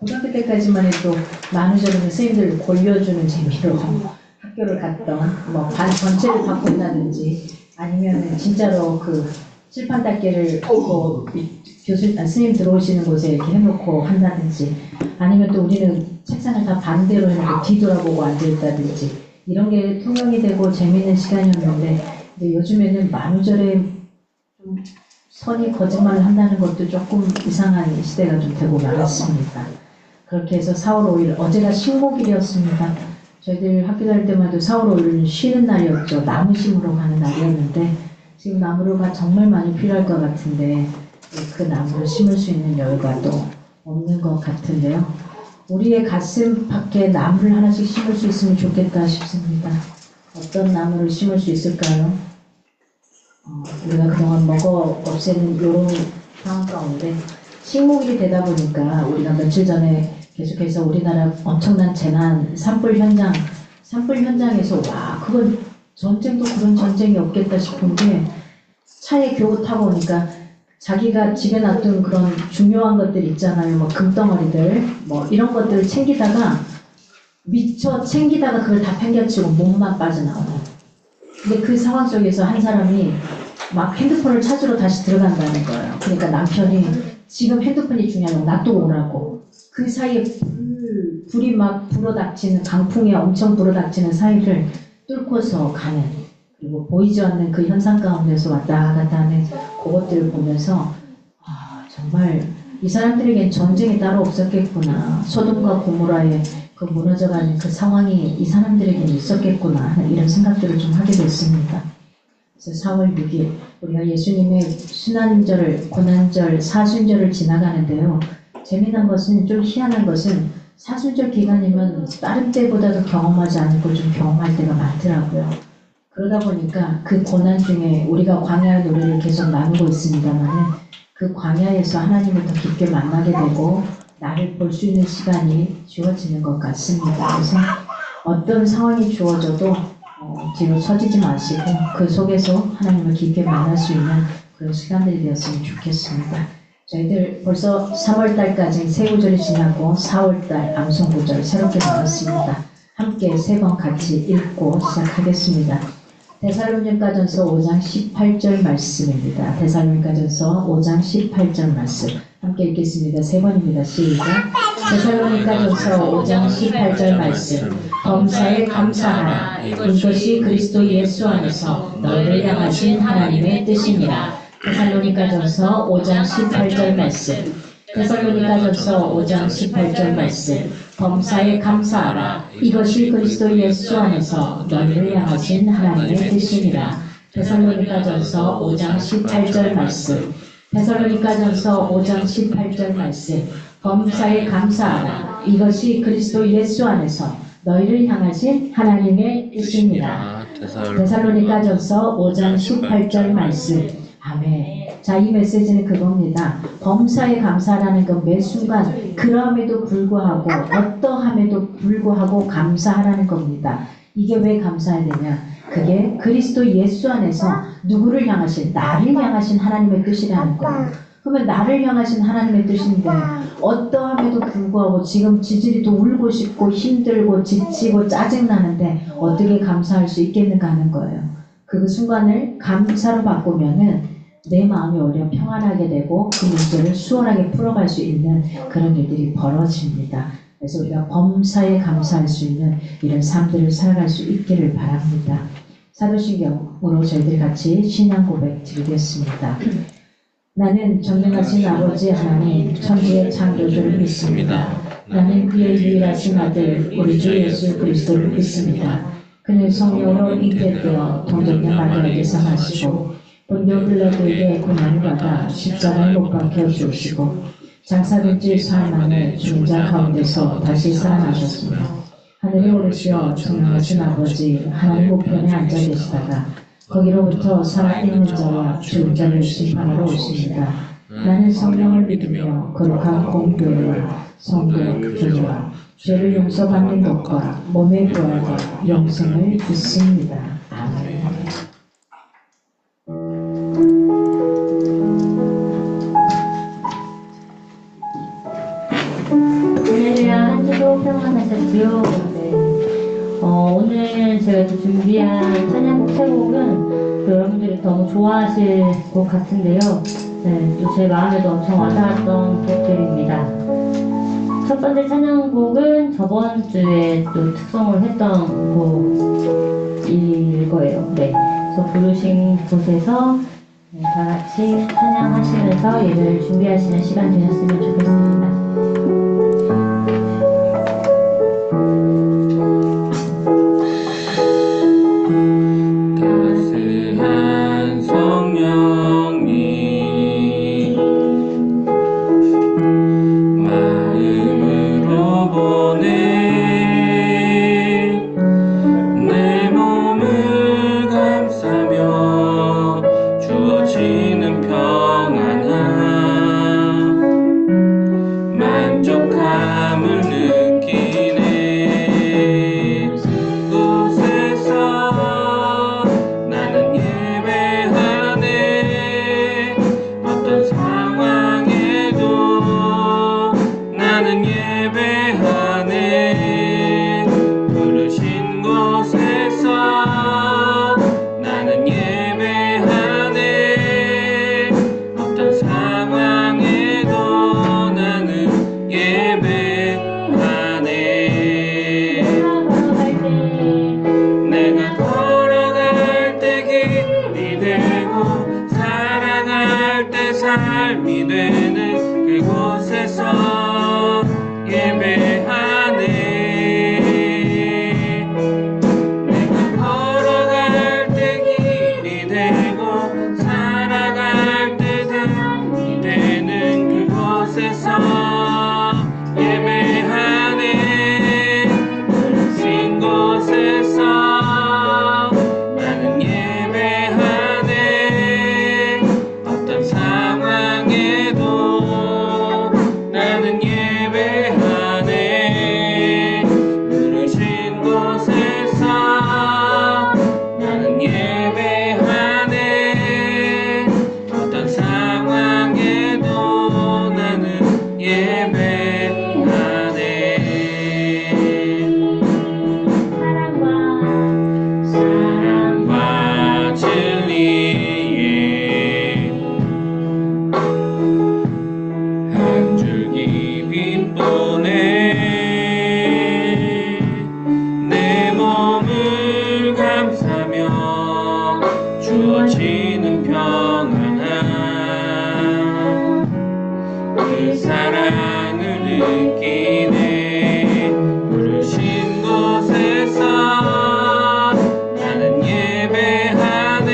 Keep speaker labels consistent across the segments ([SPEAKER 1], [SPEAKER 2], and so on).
[SPEAKER 1] 고등학교 때까지만 해도 만우절은 선생님들 골려주는 재미로 학교를 갔던 뭐 반 전체를 바꾼다든지 아니면 진짜로 그 칠판 닦기를 스님 들어오시는 곳에 이렇게 해놓고 한다든지 아니면 또 우리는 책상을 다 반대로 해놓고 뒤돌아보고 앉아있다든지 이런 게 통용이 되고 재미있는 시간이었는데 근데 요즘에는 만우절에 좀 선이 거짓말을 한다는 것도 조금 이상한 시대가 좀 되고 말았습니다. 그렇게 해서 4월 5일 어제가 식목일이었습니다. 저희들 학교 다닐 때만 해도 4월 5일은 쉬는 날이었죠. 나무 심으러 가는 날이었는데 지금 나무가 정말 많이 필요할 것 같은데 그 나무를 심을 수 있는 여유가 또 없는 것 같은데요. 우리의 가슴 밖에 나무를 하나씩 심을 수 있으면 좋겠다 싶습니다. 어떤 나무를 심을 수 있을까요? 우리가 그동안 먹어 없애는 이런 상황 가운데 식목일이 되다 보니까 우리가 며칠 전에 계속해서 우리나라 엄청난 재난 산불 현장에서 와 그건 전쟁도 그런 전쟁이 없겠다 싶은 게 차에 겨우 타고 오니까 자기가 집에 놔둔 그런 중요한 것들 있잖아요. 뭐 금덩어리들 뭐 이런 것들을 챙기다가 미처 챙기다가 그걸 다 팽개치고 몸만 빠져나오는. 근데 그 상황 속에서 한 사람이 막 핸드폰을 찾으러 다시 들어간다는 거예요. 그러니까 남편이 지금 핸드폰이 중요하다고 놔두고 오라고. 그 사이에 불이 막 불어닥치는 강풍에 엄청 불어닥치는 사이를 뚫고서 가는 그리고 보이지 않는 그 현상 가운데서 왔다 갔다 하는 그것들을 보면서 정말 이 사람들에겐 전쟁이 따로 없었겠구나. 소돔과 고모라의 그 무너져가는 그 상황이 이 사람들에게는 있었겠구나 하는 이런 생각들을 좀 하게 됐습니다. 그래서 4월 6일 우리가 예수님의 순환절, 고난절, 사순절을 지나가는데요. 재미난 것은 좀 희한한 것은 사순절 기간이면 다른 때보다도 경험하지 않고 좀 경험할 때가 많더라고요. 그러다 보니까 그 고난 중에 우리가 광야의 노래를 계속 나누고 있습니다만 그 광야에서 하나님을 더 깊게 만나게 되고 나를 볼 수 있는 시간이 주어지는 것 같습니다. 그래서 어떤 상황이 주어져도 뒤로 처지지 마시고 그 속에서 하나님을 깊게 만날 수 있는 그런 시간들이 되었으면 좋겠습니다. 저희들 벌써 3월달까지 새우절이 지나고 4월달 암송구절 새롭게 나왔습니다. 함께 세 번 같이 읽고 시작하겠습니다. 데살로니가전서 5장 18절 말씀입니다. 데살로니가전서 5장 18절 말씀 함께 읽겠습니다. 세 번입니다. 시작. 데살로니가전서 5장 18절 말씀. 범사에 감사하라. 이것이 그리스도 예수 안에서 너희를 향하신 하나님의 뜻이니라. 데살로니가전서 5장 18절 말씀. 데살로니가전서 5장 18절 말씀. 범사에 감사하라. 이것이 그리스도 예수 안에서 너희를 향하신 하나님의 뜻이니라. 데살로니가전서 5장 18절 말씀. 데살로니가전서 5장 18절 말씀. 범사에 감사하라. 이것이 그리스도 예수 안에서 너희를 향하신 하나님의 뜻이니라. 데살로니가전서 5장 18절 말씀. 아멘. 자, 이 메시지는 그겁니다. 범사에 감사라는 건 매 순간 그럼에도 불구하고 어떠함에도 불구하고 감사하라는 겁니다. 이게 왜 감사해야 되냐? 그게 그리스도 예수 안에서 누구를 향하신? 나를 향하신 하나님의 뜻이라는 거예요. 그러면 나를 향하신 하나님의 뜻인데 어떠함에도 불구하고 지금 지질이도 울고 싶고 힘들고 지치고 짜증나는데 어떻게 감사할 수 있겠는가 하는 거예요. 그 순간을 감사로 바꾸면은 내 마음이 오히려 평안하게 되고 그 문제를 수월하게 풀어갈 수 있는 그런 일들이 벌어집니다. 그래서 우리가 범사에 감사할 수 있는 이런 삶들을 살아갈 수 있기를 바랍니다. 사도신경으로 저희들이 같이 신앙 고백 드리겠습니다. 나는 전능하신 아버지 하나님 천지의 창조주를 믿습니다. 나는 그의 유일하신 아들 우리 주 예수 그리스도를 믿습니다. 그는 성령으로 잉태되어 동정녀 마리아에게서 나시고 본디오 빌라도에게 고난을 받아 십자가에 못 박혀 죽으시고 장사된지 사흘 만에 죽은 자 가운데서 다시 살아나셨으며 하늘에 오르시어 전능하신 아버지 하나님 우편에 앉아 계시다가 거기로부터 살아있는 자와 죽은 자를 심판하러 오십니다. 나는 성령을 믿으며 거룩한 공교회와 성도의 교제와 죄를 용서받는 것과 몸의 부활과 영생을 믿습니다. 아멘.
[SPEAKER 2] 하늘도 평안하셨지요. 네. 오늘 제가 또 준비한 찬양곡 세 곡은 또 여러분들이 너무 좋아하실 것 같은데요. 네, 또 제 마음에도 엄청 와닿았던 곡들입니다. 첫 번째 찬양곡은 저번 주에 또 특송을 했던 곡일 거예요. 네. 그래서 부르신 곳에서 다 같이 찬양하시면서 예배를 준비하시는 시간 되셨으면 좋겠습니다.
[SPEAKER 3] 따스한 성령님 마음으로 보내 내 몸을 감싸며 주어지는 평안함 만족함을 느끼네 곳에서 나는 예배하네 어떤 상황에도 나는 예배하네 부르신 곳에서 나는 예배하네 어떤 상황에도 나는 예배하네 내가 걸어갈 때 길이 되고 살아갈 때 삶이 되는 그곳에서 예배하네 내가 걸어갈 때 길이 되고 살아갈 때 삶이 되는 그곳에서 예배하네 부르신 곳에서 나는 예배하네 어떤 상황에도 나는 예배하네 부르신 곳에서 나는 예배하네 어떤 상황에도 나는 예배하네 사랑과 진리에 한 줄기 빛보네 내 몸을 감싸며 주어지는 평안함 그 사랑을 느끼네 부르신 곳에서 나는 예배하네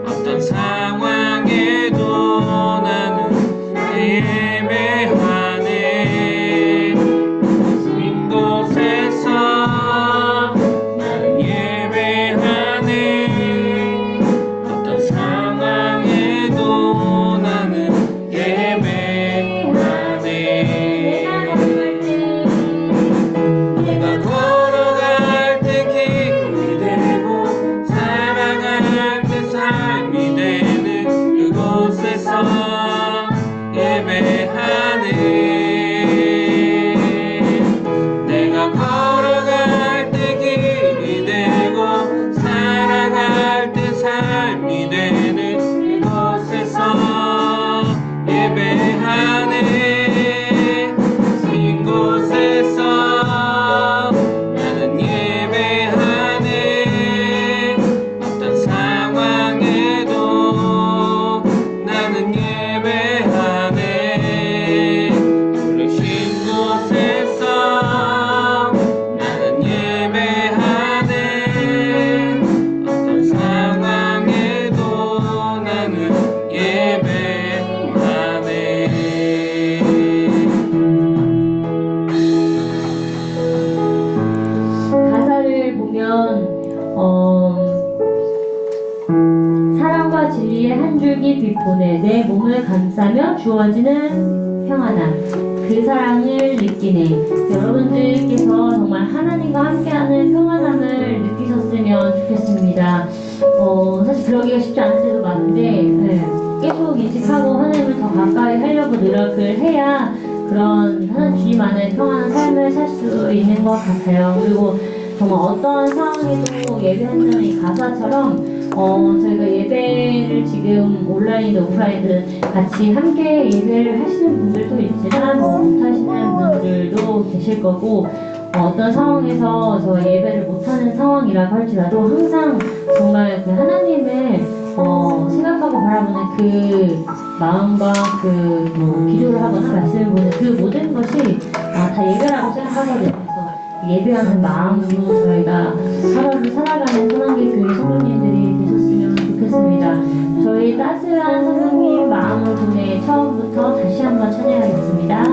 [SPEAKER 3] 어떤 상황에도 나는 예배하네 부르신 곳에서 나는 예배하네 어떤 상황에도 나는 예배하네 내가 걸어갈 때 길이 되고 살아갈 때 삶이 되는 그곳에서 예배하네 내가 걸어갈 때 길이 되고 살아갈 때 삶이 되는 그곳에서 예배하네 부르신 곳에서 나는 예배하네 어떤 상황에도 나는 예배하네 부르신 곳에서 나는 예배하네 어떤 상황에도 나는 예배하네
[SPEAKER 2] 가사를 보면 사랑과 진리의 한 줄기 빛 보내 내 몸을 감싸며 주어지는 평안함 그 사랑을 느끼네 여러분들께서 정말 하나님과 함께하는 평안함을 느끼셨으면 좋겠습니다. 사실 그러기가 쉽지 않은 때도 많은데 계속 인식하고 하나님을 더 가까이 하려고 노력을 해야 그런 하나님 주님 안에 평안한 삶을 살 수 있는 것 같아요. 그리고 정말 어떠한 상황에도 예배한다는 이 가사처럼 저희가 예배를 지금 온라인이든 오프라인이든 같이 함께 예배를 하시는 분들도 있지만 못하시는 분들도 계실 거고 어떤 상황에서 저 예배를 못하는 상황이라고 할지라도 항상 정말 그 하나님을 생각하고 바라보는 그 마음과 기도를 하거나 말씀을 보는 그 모든 것이 다 예배라고 생각하거든요. 그래서 예배하는 마음으로 저희가 하루를 살아가는 선한계 교회 성도님들이 되셨으면 좋겠습니다. 저희 따스한 선생님 마음을 보내 처음부터 다시 한번 찬양하겠습니다.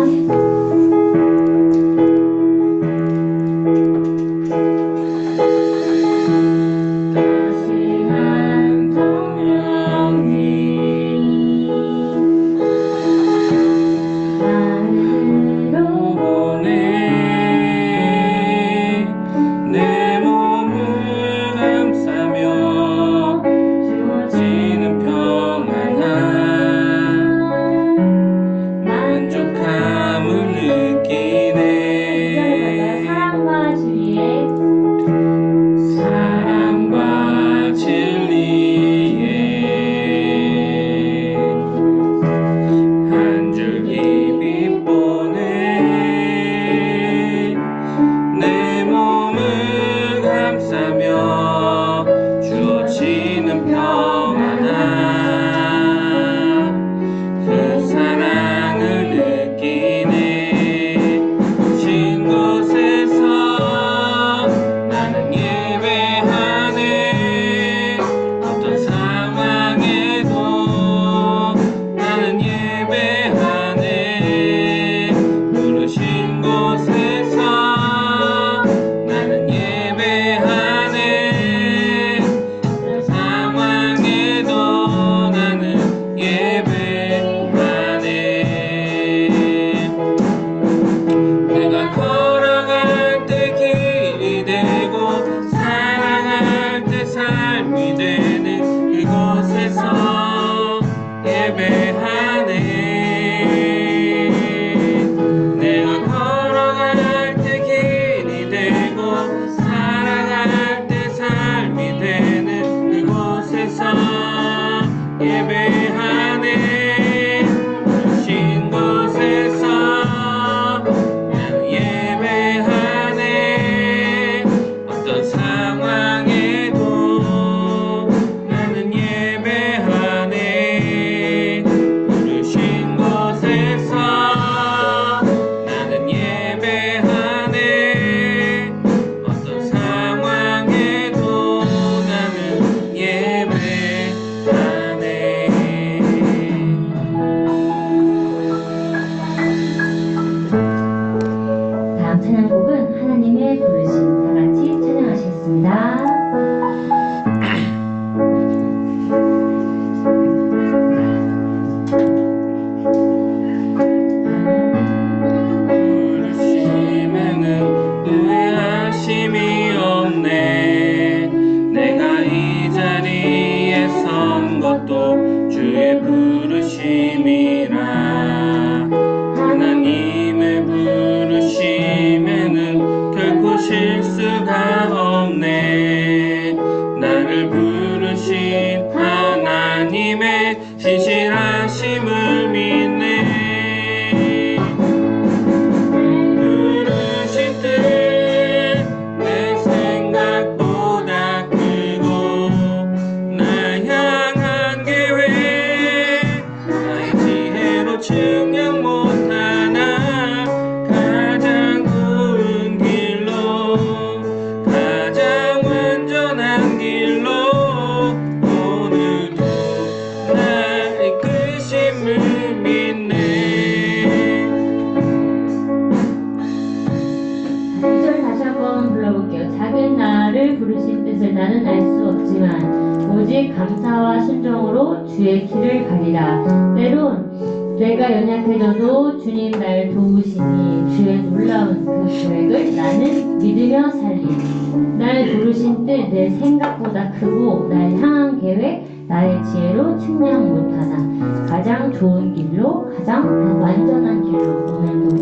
[SPEAKER 2] 감사와 순종으로 주의 길을 가리라. 때론 내가 연약해져도 주님 날 도우시니 주의 놀라운 그 계획을 나는 믿으며 살리니 날 부르신 뜻 내 생각보다 크고 날 향한 계획 나의 지혜로 측량 못하나 가장 좋은 길로 가장 완전한 길로 오늘도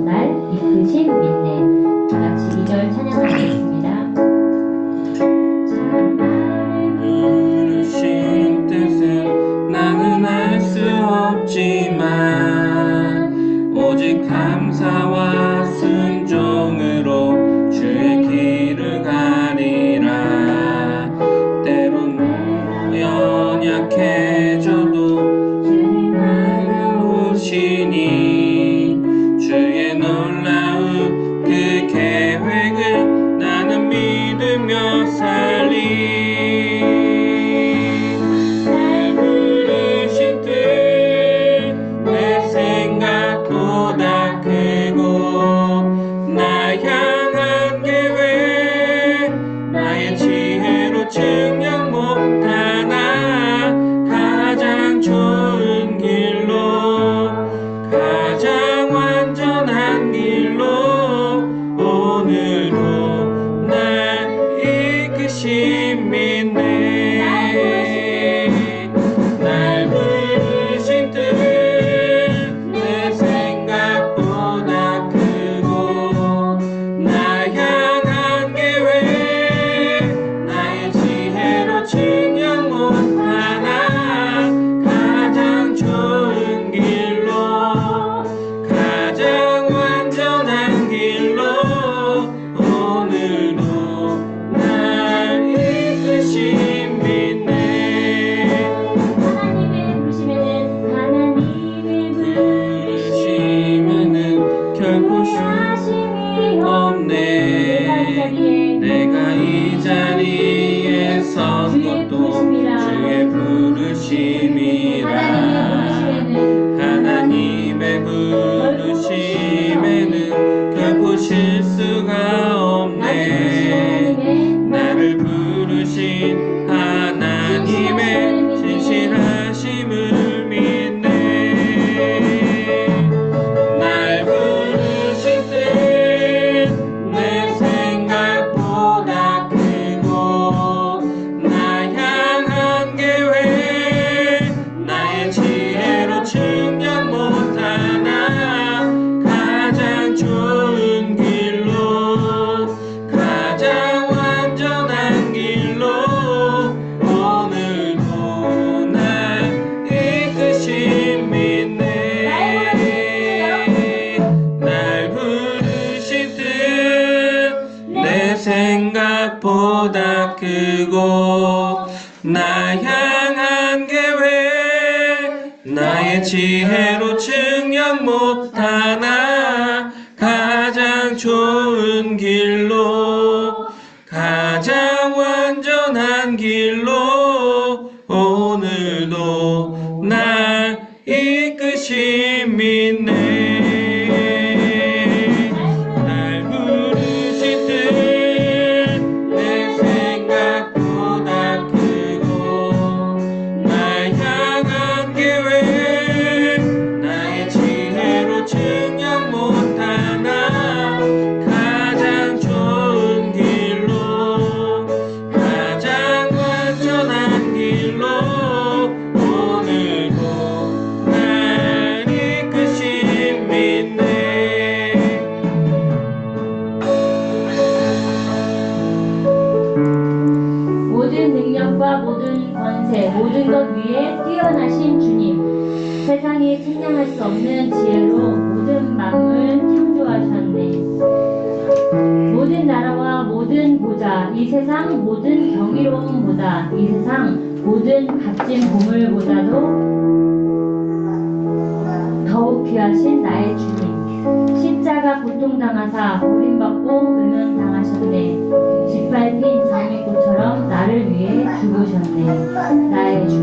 [SPEAKER 3] 오직 감사와 순종으로 주의 길을 가리라. 때론 연약해져도 주님은 오시니 주의 놀라운 그 계획을 나는 믿으며 살리. 날 부르신 뜻 내 생각보다 크고 나 향한 계획 나의 지혜로 증명 못하나 가장 좋은 길로 가장 완전한 길로 오늘도 날 이끄신 믿네. 날 부르신 뜻 내 생각보다 크고 나 향한 계획 나의 지혜로 증명 못하나 가장 좋은 길로 가장 완전한 길로 오늘도 날 이끄신 믿네.
[SPEAKER 2] 하나님의 부르시면은
[SPEAKER 3] 결코
[SPEAKER 2] 하심이
[SPEAKER 3] 없네. 내가 이 자리에 선 것도 주의 부르심이라. 하나님의 부르심에는 결코 실수가 없네. 나를 부르신 하나님의 진실하심을 믿네. 날 부르신 뜻 내 생각보다 크고 나 향한 계획 나의 지혜로 증명 못하나 가장 좋은 길로 가장 완전한 길로 오늘도 날 이끄신 믿네. 날 부르신 뜻 내 생각보다 크고 나 향한 계획 나의 지혜로 증명 못하나 가장 좋은 길로 가장 완전한 길로 오늘도 날 이끄신 믿네. 날 부르신 뜻 내 생각보다 크고 나 향한 계획 나의 지혜로 증명 못하나 가장 좋은 길로 가장 완전한 길로 오늘도 날 이끄신 믿네.
[SPEAKER 2] 모든 능력과 모든 권세, 모든 것 위에 뛰어나신 주님, 세상이 측량할 수 없는 지혜로 모든 만물 창조하셨네. 모든 나라와 모든 보좌, 이 세상 모든 경이로움보다, 이 세상 모든 값진 보물보다도 더욱 귀하신 나의 주님. 십자가 고통당하사 버림받고 음연당하셨네. 짓밟힌 장미꽃처럼 나를 위해 죽으셨네. 나의 주.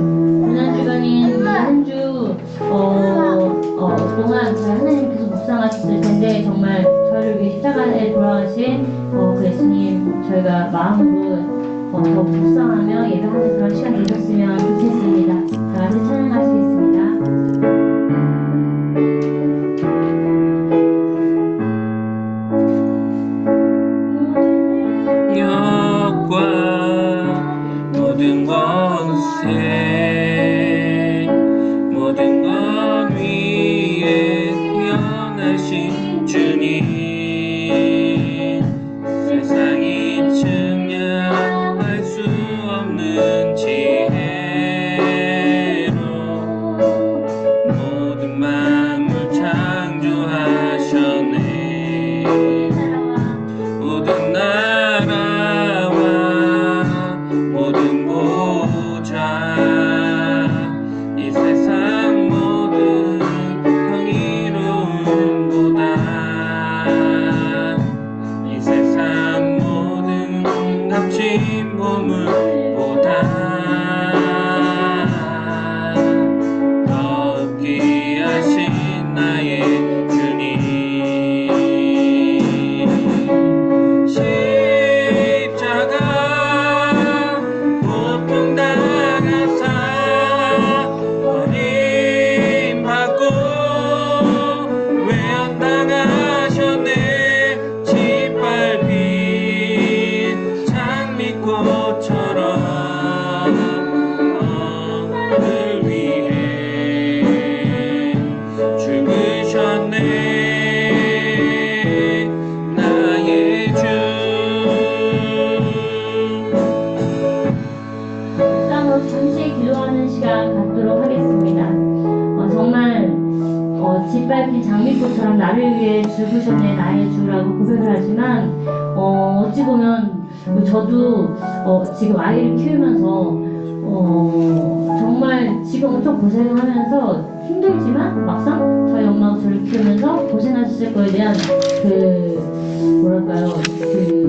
[SPEAKER 2] 고난주간인 한 주 동안 저희 하나님께서 묵상하셨을 텐데 정말 저를 위해 십자가에 돌아가신 그 예수님 저희가 마음으로 더 묵상하며 예배하는 그런 시간이 되셨으면 좋겠습니다. 다 같이 찬양하시겠습니다.
[SPEAKER 3] 모든 권세 모든 것 위에 뛰어나신 주님 세상이 측량할 수 없는 지혜로
[SPEAKER 2] 주께 죽으셨네 나의 주라고 고백을 하지만 어찌 보면 저도 지금 아이를 키우면서 정말 지금 엄청 고생을 하면서 힘들지만 막상 저희 엄마가 저를 키우면서 고생하셨을 거에 대한 뭐랄까요,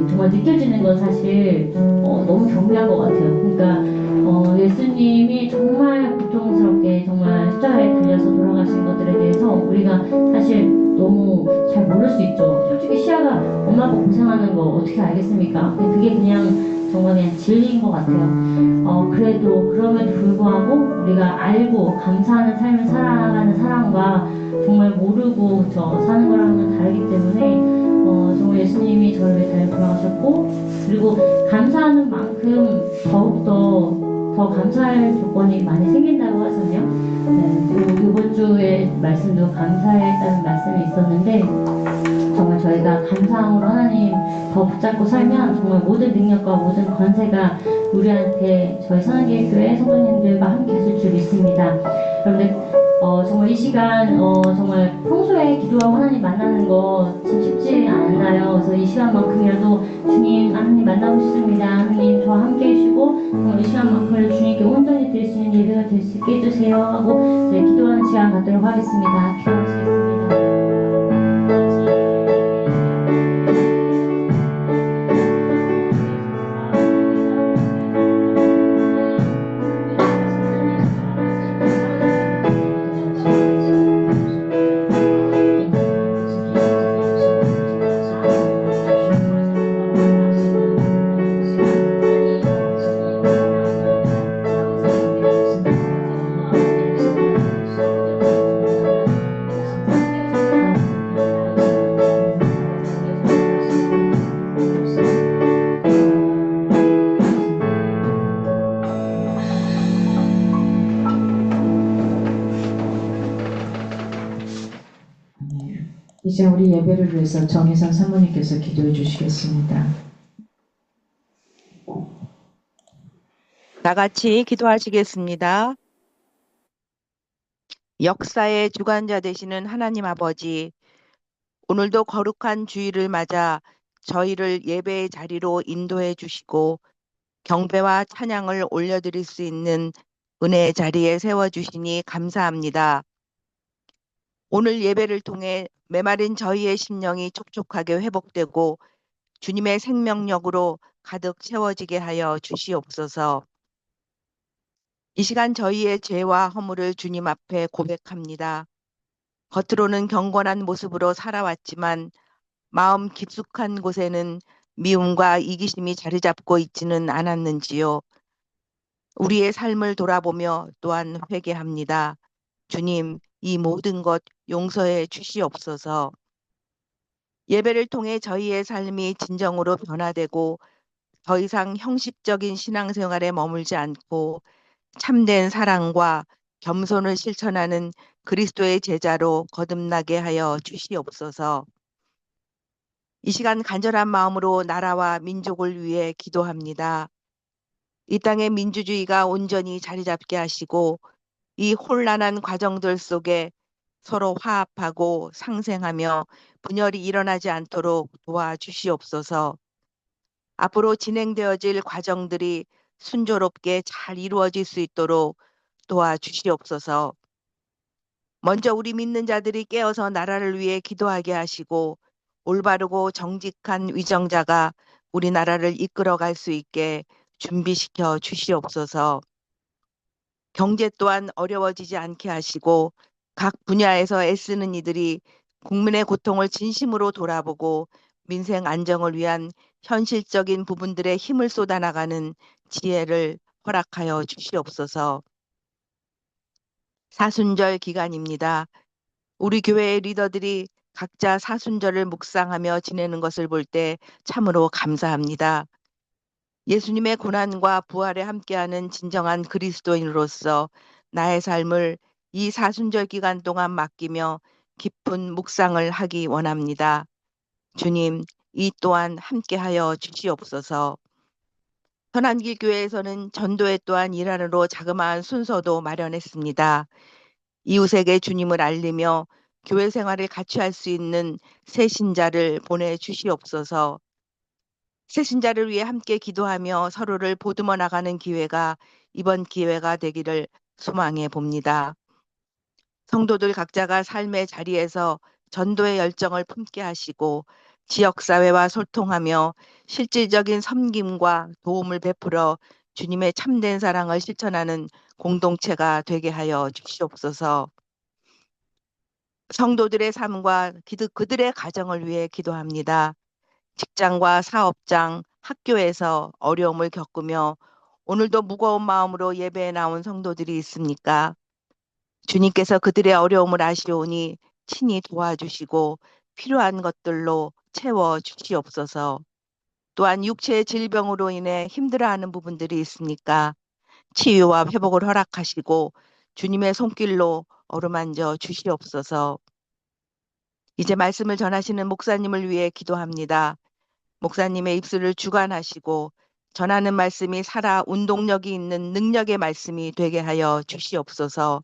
[SPEAKER 2] 정말 느껴지는 건 사실 너무 경배한 것 같아요. 그러니까 예수님이 정말 고통스럽게 정말 십자가에 달려서 돌아가신 것들에 대해서 우리가 사실 너무 잘 모를 수 있죠. 솔직히 시아가 엄마 아빠 고생하는 거 어떻게 알겠습니까? 근데 그게 그냥 정말 그냥 진리인 것 같아요. 그래도 그럼에도 불구하고 우리가 알고 감사하는 삶을 살아가는 사람과 정말 모르고 사는 거랑은 다르기 때문에 정말 예수님이 저를 위해 잘 돌아가셨고, 그리고 감사하는 만큼 더욱더 더 감사할 조건이 많이 생긴다고 하잖아요. 네, 그리고 이번 주에 말씀도 감사했다는 말씀이 있었는데, 정말 저희가 감사함으로 하나님 더 붙잡고 살면 정말 모든 능력과 모든 권세가 우리한테 저희 선한계획교회 성도님들과 함께 하실 줄 믿습니다. 여러분들 정말 이 시간 정말 평소에 기도하고 하나님 만나는 거 참 쉽지 않나요? 그래서 이 시간만큼이라도 주님 하나님 만나고 싶습니다. 하나님 저와 함께 해주시고 정말 이 시간만큼을 주님께 온전히 드릴 수 있는 예배가 될 수 있게 해주세요 하고 이제 기도하는 시간 갖도록 하겠습니다. 기도하시겠습니다.
[SPEAKER 1] 이제 우리 예배를 위해서 정혜선 사모님께서 기도해 주시겠습니다.
[SPEAKER 4] 다 같이 기도하시겠습니다. 역사의 주관자 되시는 하나님 아버지, 오늘도 거룩한 주일을 맞아 저희를 예배의 자리로 인도해 주시고 경배와 찬양을 올려드릴 수 있는 은혜의 자리에 세워주시니 감사합니다. 오늘 예배를 통해 메마른 저희의 심령이 촉촉하게 회복되고 주님의 생명력으로 가득 채워지게 하여 주시옵소서. 이 시간 저희의 죄와 허물을 주님 앞에 고백합니다. 겉으로는 경건한 모습으로 살아왔지만 마음 깊숙한 곳에는 미움과 이기심이 자리 잡고 있지는 않았는지요. 우리의 삶을 돌아보며 또한 회개합니다. 주님, 이 모든 것 용서해 주시옵소서. 예배를 통해 저희의 삶이 진정으로 변화되고 더 이상 형식적인 신앙생활에 머물지 않고 참된 사랑과 겸손을 실천하는 그리스도의 제자로 거듭나게 하여 주시옵소서. 이 시간 간절한 마음으로 나라와 민족을 위해 기도합니다. 이 땅의 민주주의가 온전히 자리 잡게 하시고 이 혼란한 과정들 속에 서로 화합하고 상생하며 분열이 일어나지 않도록 도와주시옵소서. 앞으로 진행되어질 과정들이 순조롭게 잘 이루어질 수 있도록 도와주시옵소서. 먼저 우리 믿는 자들이 깨어서 나라를 위해 기도하게 하시고 올바르고 정직한 위정자가 우리나라를 이끌어갈 수 있게 준비시켜 주시옵소서. 경제 또한 어려워지지 않게 하시고 각 분야에서 애쓰는 이들이 국민의 고통을 진심으로 돌아보고 민생 안정을 위한 현실적인 부분들에 힘을 쏟아나가는 지혜를 허락하여 주시옵소서. 사순절 기간입니다. 우리 교회의 리더들이 각자 사순절을 묵상하며 지내는 것을 볼 때 참으로 감사합니다. 예수님의 고난과 부활에 함께하는 진정한 그리스도인으로서 나의 삶을 이 사순절 기간 동안 맡기며 깊은 묵상을 하기 원합니다. 주님, 이 또한 함께하여 주시옵소서. 선한길 교회에서는 전도회 또한 일하느로 자그마한 순서도 마련했습니다. 이웃에게 주님을 알리며 교회 생활을 같이 할 수 있는 새신자를 보내주시옵소서. 새신자를 위해 함께 기도하며 서로를 보듬어 나가는 기회가 이번 기회가 되기를 소망해 봅니다. 성도들 각자가 삶의 자리에서 전도의 열정을 품게 하시고 지역사회와 소통하며 실질적인 섬김과 도움을 베풀어 주님의 참된 사랑을 실천하는 공동체가 되게 하여 주시옵소서. 성도들의 삶과 그들의 가정을 위해 기도합니다. 직장과 사업장, 학교에서 어려움을 겪으며 오늘도 무거운 마음으로 예배에 나온 성도들이 있습니까? 주님께서 그들의 어려움을 아시오니 친히 도와주시고 필요한 것들로 채워 주시옵소서. 또한 육체의 질병으로 인해 힘들어하는 부분들이 있습니까? 치유와 회복을 허락하시고 주님의 손길로 어루만져 주시옵소서. 이제 말씀을 전하시는 목사님을 위해 기도합니다. 목사님의 입술을 주관하시고 전하는 말씀이 살아 운동력이 있는 능력의 말씀이 되게 하여 주시옵소서.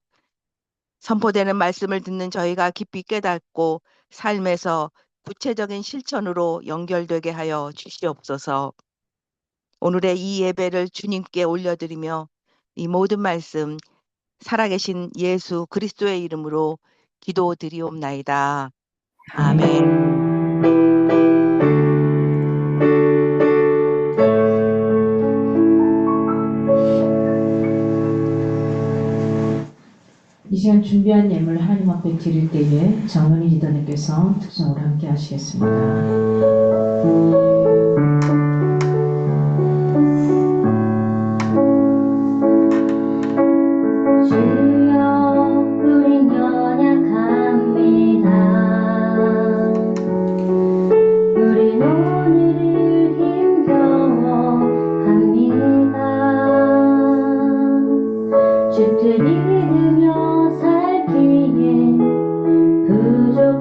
[SPEAKER 4] 선포되는 말씀을 듣는 저희가 깊이 깨닫고 삶에서 구체적인 실천으로 연결되게 하여 주시옵소서. 오늘의 이 예배를 주님께 올려드리며 이 모든 말씀 살아계신 예수 그리스도의 이름으로 기도드리옵나이다. 아멘.
[SPEAKER 1] 이 시간 준비한 예물 하나님 앞에 드릴 때에 정은희 리더님께서 특성으로 함께 하시겠습니다.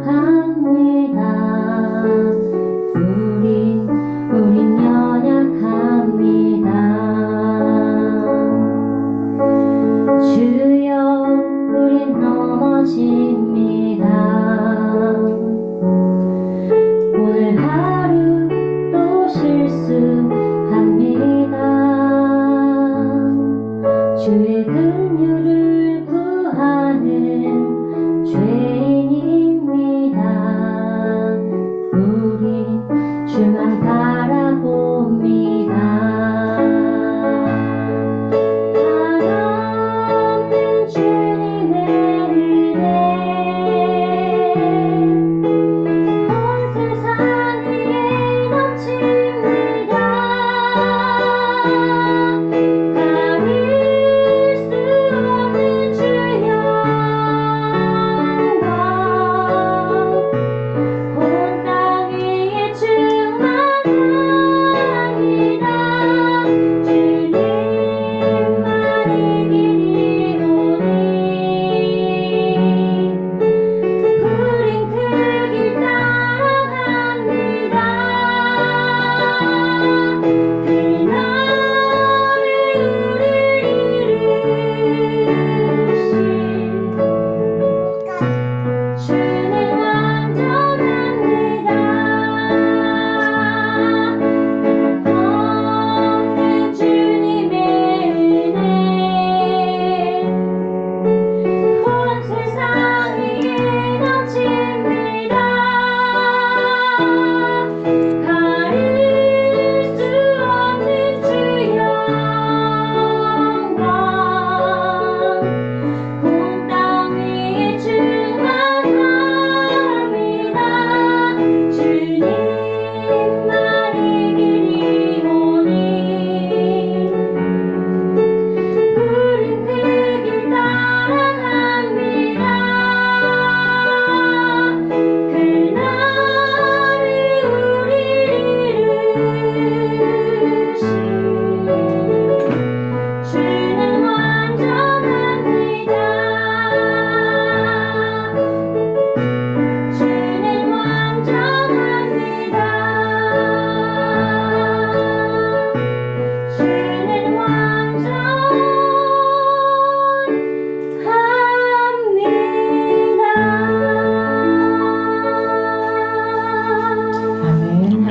[SPEAKER 2] 부족합니다. 우린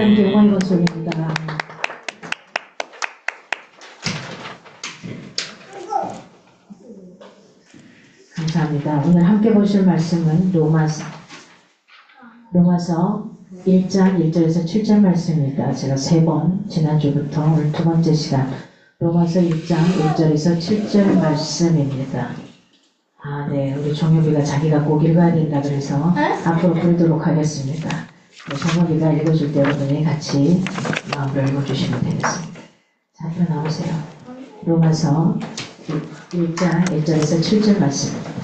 [SPEAKER 1] 하나님께 영광의 박수 올립니다. 감사합니다. 오늘 함께 보실 말씀은 로마서 1장 1절에서 7절 말씀입니다. 제가 3번 지난주부터 오늘 두 번째 시간 로마서 1장 1절에서 7절 말씀입니다. 네. 우리 정효비가 자기가 꼭 읽어야 된다 그래서 앞으로 부르도록 하겠습니다. 정효비가 읽어줄 때 여러분이 같이 마음으로 읽어주시면 되겠습니다. 자, 앞으로 나오세요. 로마서 1장 1절에서 7절 말씀입니다.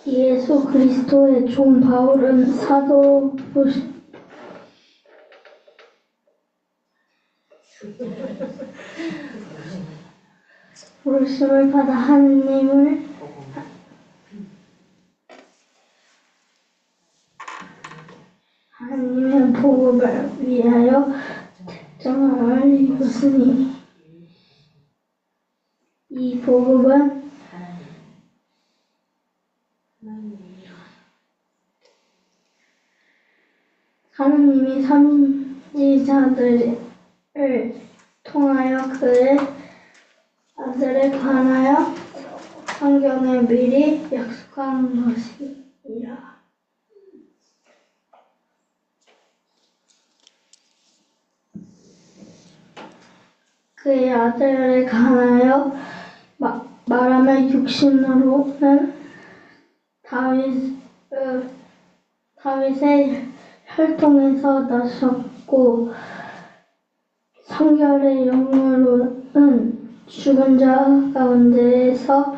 [SPEAKER 5] 예수 그리스도의 종 바울은 사도 부르심을 받아 하나님의 복음을 위하여 특정함을 입었으니 이 복음은 하나님이 선지자들을 통하여 그의 아들에 관하여 성경에 미리 약속한 것이니라. 그의 아들에 관하여 말하면 육신으로는 다윗의 혈통에서 나셨고 성결의 영으로는 죽은 자 가운데에서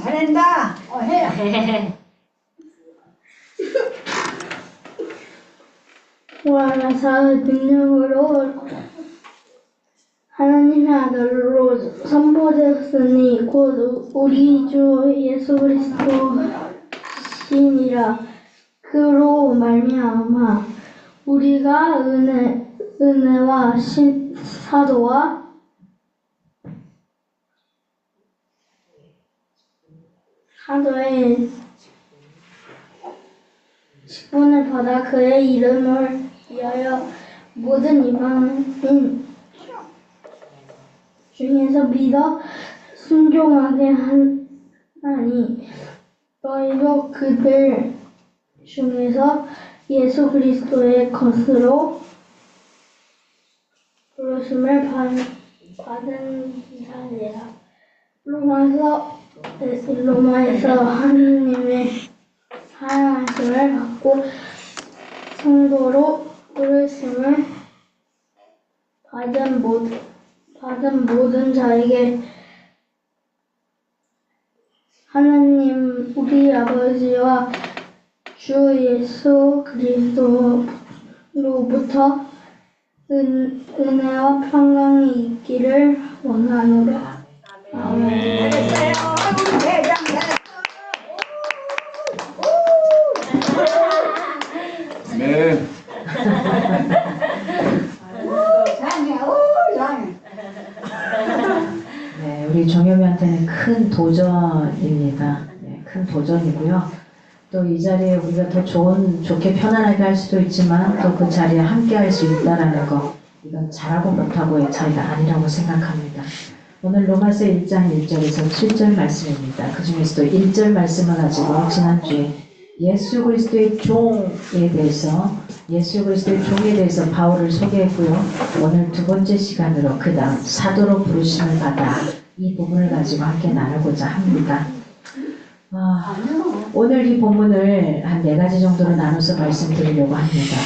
[SPEAKER 6] 잘한다. 해.
[SPEAKER 5] 부활하사 능력으로 하나님의 아들로 선포되었으니 곧 우리 주 예수 그리스도시니라. 그로 말미암아 우리가 은혜와 사도의 직분을 받아 그의 이름을 위하여 모든 이방인 중에서 믿어 순종하게 하나니 너희도 그들 중에서 예수 그리스도의 것으로 부르심을 받은 자니라. 로마에서 하나님의 사랑하심을 받고 성도로 부르심을 받은 모든 자에게 하나님 우리 아버지와 주 예수 그리스도로부터 은혜와 평강이 있기를 원하노라. 아멘.
[SPEAKER 7] 네.
[SPEAKER 1] 네, 우리 정효미한테는 큰 도전입니다. 네, 큰 도전이고요. 또 이 자리에 우리가 더 좋게 편안하게 할 수도 있지만 또 그 자리에 함께 할 수 있다라는 거, 이건 잘하고 못하고의 차이가 아니라고 생각합니다. 오늘 로마서 1장 1절에서 7절 말씀입니다. 그 중에서도 1절 말씀을 가지고 지난주에 예수 그리스도의 종에 대해서 바울을 소개했고요. 오늘 두 번째 시간으로 그 다음 사도로 부르심을 받아 이 부분을 가지고 함께 나누고자 합니다. 오늘 이 본문을 한 4가지 정도로 나눠서 말씀드리려고 합니다.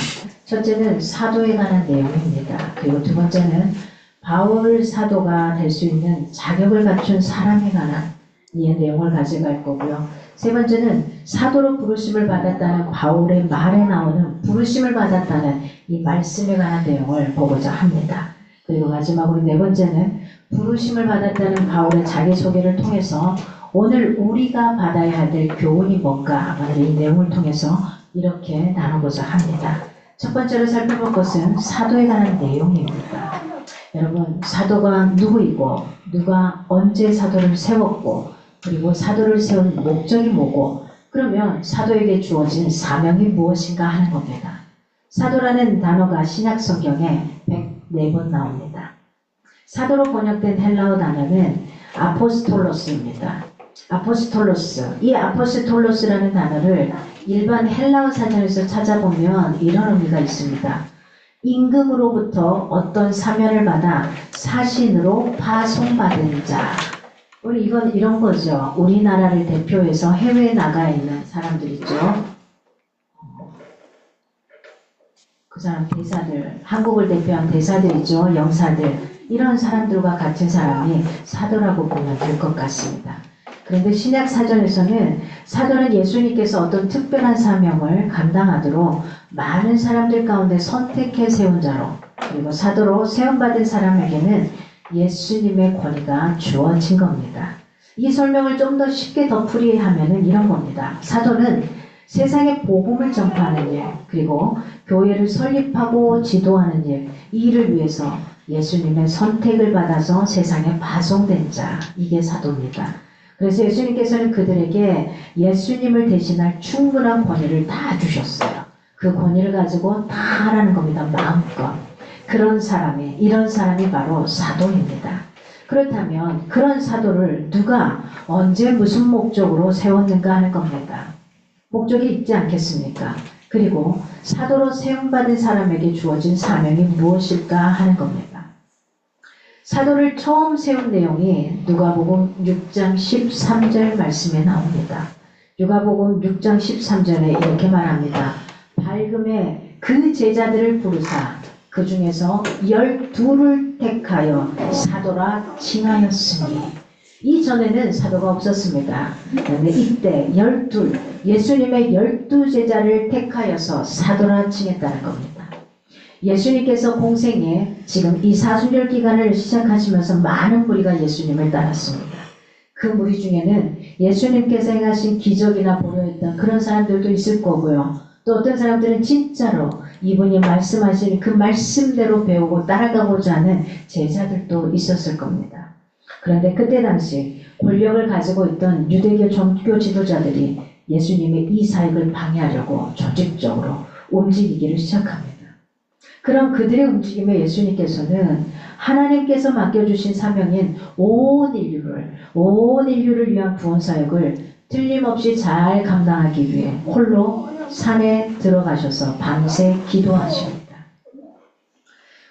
[SPEAKER 1] 첫째는 사도에 관한 내용입니다. 그리고 두 번째는 바울 사도가 될 수 있는 자격을 갖춘 사람에 관한 이 내용을 가져갈 거고요. 세 번째는 사도로 부르심을 받았다는 바울의 말에 나오는 부르심을 받았다는 이 말씀에 관한 내용을 보고자 합니다. 그리고 마지막으로 네 번째는 부르심을 받았다는 바울의 자기소개를 통해서 오늘 우리가 받아야 될 교훈이 뭔가 오늘 이 내용을 통해서 이렇게 나누고자 합니다. 첫 번째로 살펴볼 것은 사도에 관한 내용입니다. 여러분, 사도가 누구이고 누가 언제 사도를 세웠고 그리고 사도를 세운 목적이 뭐고 그러면 사도에게 주어진 사명이 무엇인가 하는 겁니다. 사도라는 단어가 신약 성경에 104번 나옵니다. 사도로 번역된 헬라어 단어는 아포스톨로스입니다. 아포스톨로스. 이 아포스톨로스라는 단어를 일반 헬라어 사전에서 찾아보면 이런 의미가 있습니다. 임금으로부터 어떤 사면을 받아 사신으로 파송받은 자. 우리 이건 이런 거죠. 우리나라를 대표해서 해외에 나가 있는 사람들 있죠. 그 사람 대사들, 한국을 대표한 대사들이죠. 영사들. 이런 사람들과 같은 사람이 사도라고 보면 될 것 같습니다. 그런데 신약 사전에서는 사도는 예수님께서 어떤 특별한 사명을 감당하도록 많은 사람들 가운데 선택해 세운 자로 그리고 사도로 세움받은 사람에게는 예수님의 권위가 주어진 겁니다. 이 설명을 좀 더 쉽게 덧풀이하면 이런 겁니다. 사도는 세상에 복음을 전파하는 일 그리고 교회를 설립하고 지도하는 일, 이 일을 위해서 예수님의 선택을 받아서 세상에 파송된 자, 이게 사도입니다. 그래서 예수님께서는 그들에게 예수님을 대신할 충분한 권위를 다 주셨어요. 그 권위를 가지고 다 하라는 겁니다. 마음껏. 그런 사람이, 이런 사람이 바로 사도입니다. 그렇다면 그런 사도를 누가 언제 무슨 목적으로 세웠는가 하는 겁니다. 목적이 있지 않겠습니까? 그리고 사도로 세움받은 사람에게 주어진 사명이 무엇일까 하는 겁니다. 사도를 처음 세운 내용이 누가복음 6장 13절 말씀에 나옵니다. 누가복음 6장 13절에 이렇게 말합니다. 밝음에 그 제자들을 부르사 그 중에서 12를 택하여 사도라 칭하였으니 이전에는 사도가 없었습니다. 그런데 이때 12, 예수님의 12제자를 택하여서 사도라 칭했다는 겁니다. 예수님께서 공생에 지금 이 사순절 기간을 시작하시면서 많은 무리가 예수님을 따랐습니다. 그 무리 중에는 예수님께서 행하신 기적이나 보려했던 그런 사람들도 있을 거고요. 또 어떤 사람들은 진짜로 이분이 말씀하신 그 말씀대로 배우고 따라가고자 하는 제자들도 있었을 겁니다. 그런데 그때 당시 권력을 가지고 있던 유대교 종교 지도자들이 예수님의 이 사역을 방해하려고 조직적으로 움직이기를 시작합니다. 그런 그들의 움직임에 예수님께서는 하나님께서 맡겨주신 사명인 온 인류를 위한 구원사역을 틀림없이 잘 감당하기 위해 홀로 산에 들어가셔서 밤새 기도하십니다.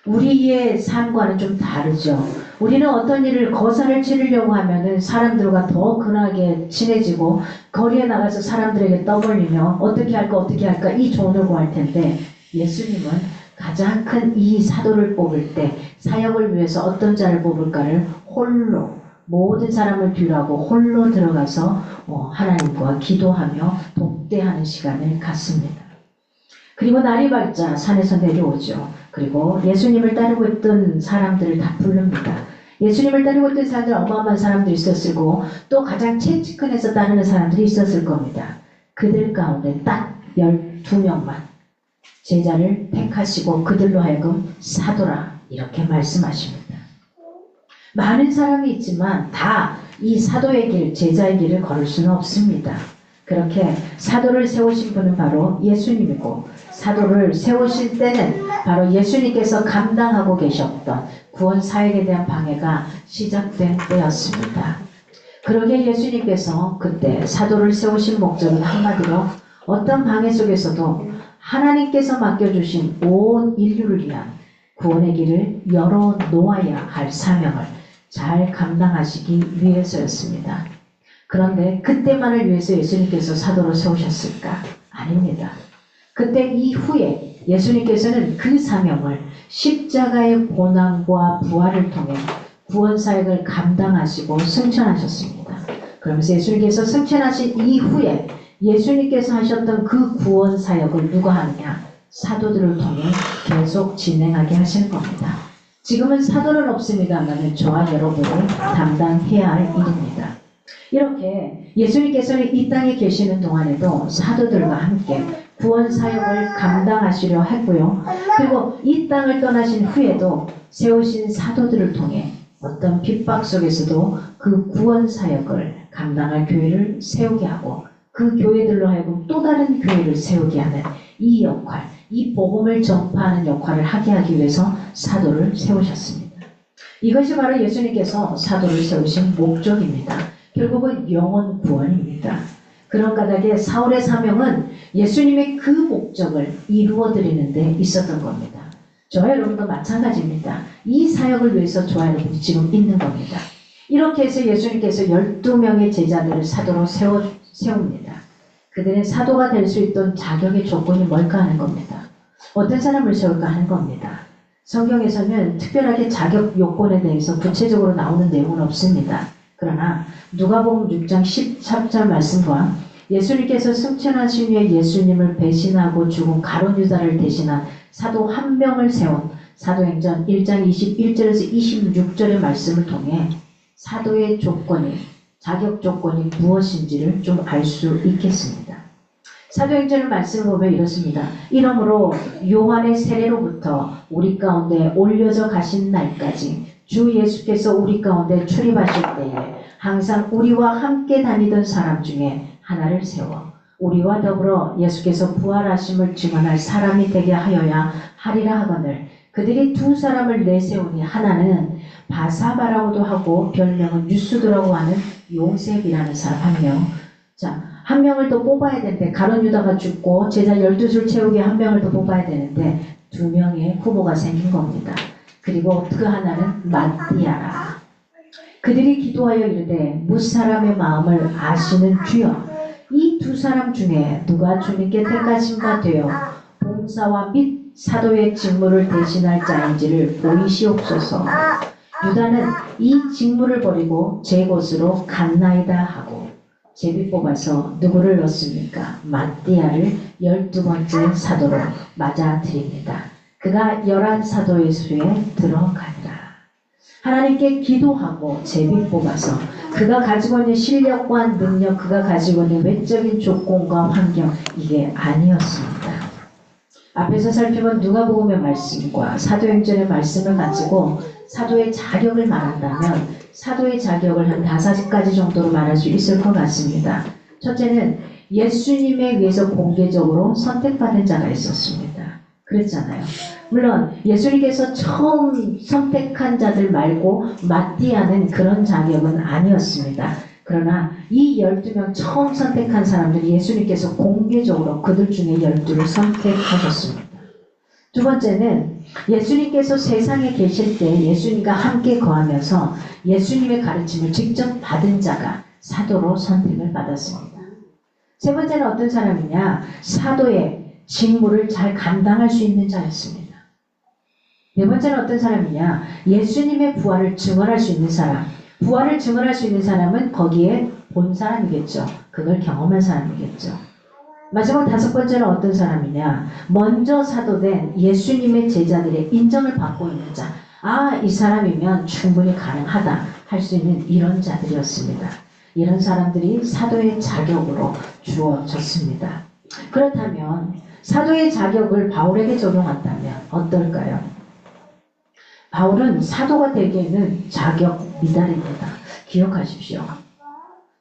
[SPEAKER 1] 우리의 삶과는 좀 다르죠. 우리는 어떤 일을 거사를 치르려고 하면은 사람들과 더 근하게 친해지고 거리에 나가서 사람들에게 떠벌리며 어떻게 할까 이 조언을 구할 텐데 예수님은 가장 큰 이 사도를 뽑을 때 사역을 위해서 어떤 자를 뽑을까를 홀로 모든 사람을 뒤로하고 홀로 들어가서 하나님과 기도하며 독대하는 시간을 갖습니다. 그리고 날이 밝자 산에서 내려오죠. 그리고 예수님을 따르고 있던 사람들을 다 부릅니다. 예수님을 따르고 있던 사람들 어마어마한 사람들이 있었을 거고 또 가장 채찍근에서 따르는 사람들이 있었을 겁니다. 그들 가운데 딱 12명만 제자를 택하시고 그들로 하여금 사도라 이렇게 말씀하십니다. 많은 사람이 있지만 다 이 사도의 길, 제자의 길을 걸을 수는 없습니다. 그렇게 사도를 세우신 분은 바로 예수님이고 사도를 세우실 때는 바로 예수님께서 감당하고 계셨던 구원 사역에 대한 방해가 시작된 때였습니다. 그러게 예수님께서 그때 사도를 세우신 목적은 한마디로 어떤 방해 속에서도 하나님께서 맡겨주신 온 인류를 위한 구원의 길을 열어놓아야 할 사명을 잘 감당하시기 위해서였습니다. 그런데 그때만을 위해서 예수님께서 사도로 세우셨을까? 아닙니다. 그때 이후에 예수님께서는 그 사명을 십자가의 고난과 부활을 통해 구원사역을 감당하시고 승천하셨습니다. 그러면서 예수님께서 승천하신 이후에 예수님께서 하셨던 그 구원 사역을 누가 하느냐? 사도들을 통해 계속 진행하게 하시는 겁니다. 지금은 사도는 없습니다만 저와 여러분이 담당해야 할 일입니다. 이렇게 예수님께서는 이 땅에 계시는 동안에도 사도들과 함께 구원 사역을 감당하시려 했고요. 그리고 이 땅을 떠나신 후에도 세우신 사도들을 통해 어떤 핍박 속에서도 그 구원 사역을 감당할 교회를 세우게 하고 그 교회들로 하여금 또 다른 교회를 세우게 하는 이 역할, 이 복음을 전파하는 역할을 하게 하기 위해서 사도를 세우셨습니다. 이것이 바로 예수님께서 사도를 세우신 목적입니다. 결국은 영혼 구원입니다. 그런 까닭에 사울의 사명은 예수님의 그 목적을 이루어드리는 데 있었던 겁니다. 저와 여러분도 마찬가지입니다. 이 사역을 위해서 저와 여러분이 지금 있는 겁니다. 이렇게 해서 예수님께서 12명의 제자들을 사도로 세웁니다. 그들은 사도가 될 수 있던 자격의 조건이 뭘까 하는 겁니다. 어떤 사람을 세울까 하는 겁니다. 성경에서는 특별하게 자격 요건에 대해서 구체적으로 나오는 내용은 없습니다. 그러나 누가복음 6장 13절 말씀과 예수님께서 승천하신 후에 예수님을 배신하고 죽은 가룟 유다를 대신한 사도 한 명을 세운 사도행전 1장 21절에서 26절의 말씀을 통해 사도의 조건이, 자격 조건이 무엇인지를 좀 알 수 있겠습니다. 사도행전의 말씀을 보면 이렇습니다. 이러므로 요한의 세례로부터 우리 가운데 올려져 가신 날까지 주 예수께서 우리 가운데 출입하실 때에 항상 우리와 함께 다니던 사람 중에 하나를 세워 우리와 더불어 예수께서 부활하심을 증언할 사람이 되게 하여야 하리라 하거늘 그들이 두 사람을 내세우니 하나는 바사바라고도 하고 별명은 유스도라고 하는 요셉이라는 사람 한 명. 자, 한 명을 더 뽑아야 되는데 가룟 유다가 죽고 제자 12줄 채우기 한 명을 더 뽑아야 되는데 두 명의 후보가 생긴 겁니다. 그리고 그 하나는 마띠아라. 그들이 기도하여 이르되 무사람의 마음을 아시는 주여 이 두 사람 중에 누가 주님께 택하신 바 되어 봉사와 및 사도의 직무를 대신할 자인지를 보이시옵소서. 유다는 이 직무를 버리고 제 곳으로 갔나이다 하고 제비 뽑아서 누구를 넣습니까? 마띠아를 12번째 사도로 맞아들입니다. 그가 11사도의 수에 들어가니라. 하나님께 기도하고 제비 뽑아서 그가 가지고 있는 실력과 능력, 그가 가지고 있는 외적인 조건과 환경, 이게 아니었습니다. 앞에서 살펴본 누가복음의 말씀과 사도행전의 말씀을 가지고 사도의 자격을 말한다면 사도의 자격을 한 5가지 정도로 말할 수 있을 것 같습니다. 첫째는 예수님에 의해서 공개적으로 선택받은 자가 있었습니다. 그랬잖아요. 물론 예수님께서 처음 선택한 자들 말고 마띠아는 그런 자격은 아니었습니다. 그러나 이 12명 처음 선택한 사람들이 예수님께서 공개적으로 그들 중에 12를 선택하셨습니다. 두 번째는 예수님께서 세상에 계실 때 예수님과 함께 거하면서 예수님의 가르침을 직접 받은 자가 사도로 선택을 받았습니다. 세 번째는 어떤 사람이냐? 사도의 직무를 잘 감당할 수 있는 자였습니다. 네 번째는 어떤 사람이냐? 예수님의 부활을 증언할 수 있는 사람. 부활을 증언할 수 있는 사람은 거기에 본 사람이겠죠. 그걸 경험한 사람이겠죠. 마지막 5번째는 어떤 사람이냐? 먼저 사도된 예수님의 제자들의 인정을 받고 있는 자. 아, 이 사람이면 충분히 가능하다 할 수 있는 이런 자들이었습니다. 이런 사람들이 사도의 자격으로 주어졌습니다. 그렇다면 사도의 자격을 바울에게 적용한다면 어떨까요? 바울은 사도가 되기에는 자격 미달입니다. 기억하십시오.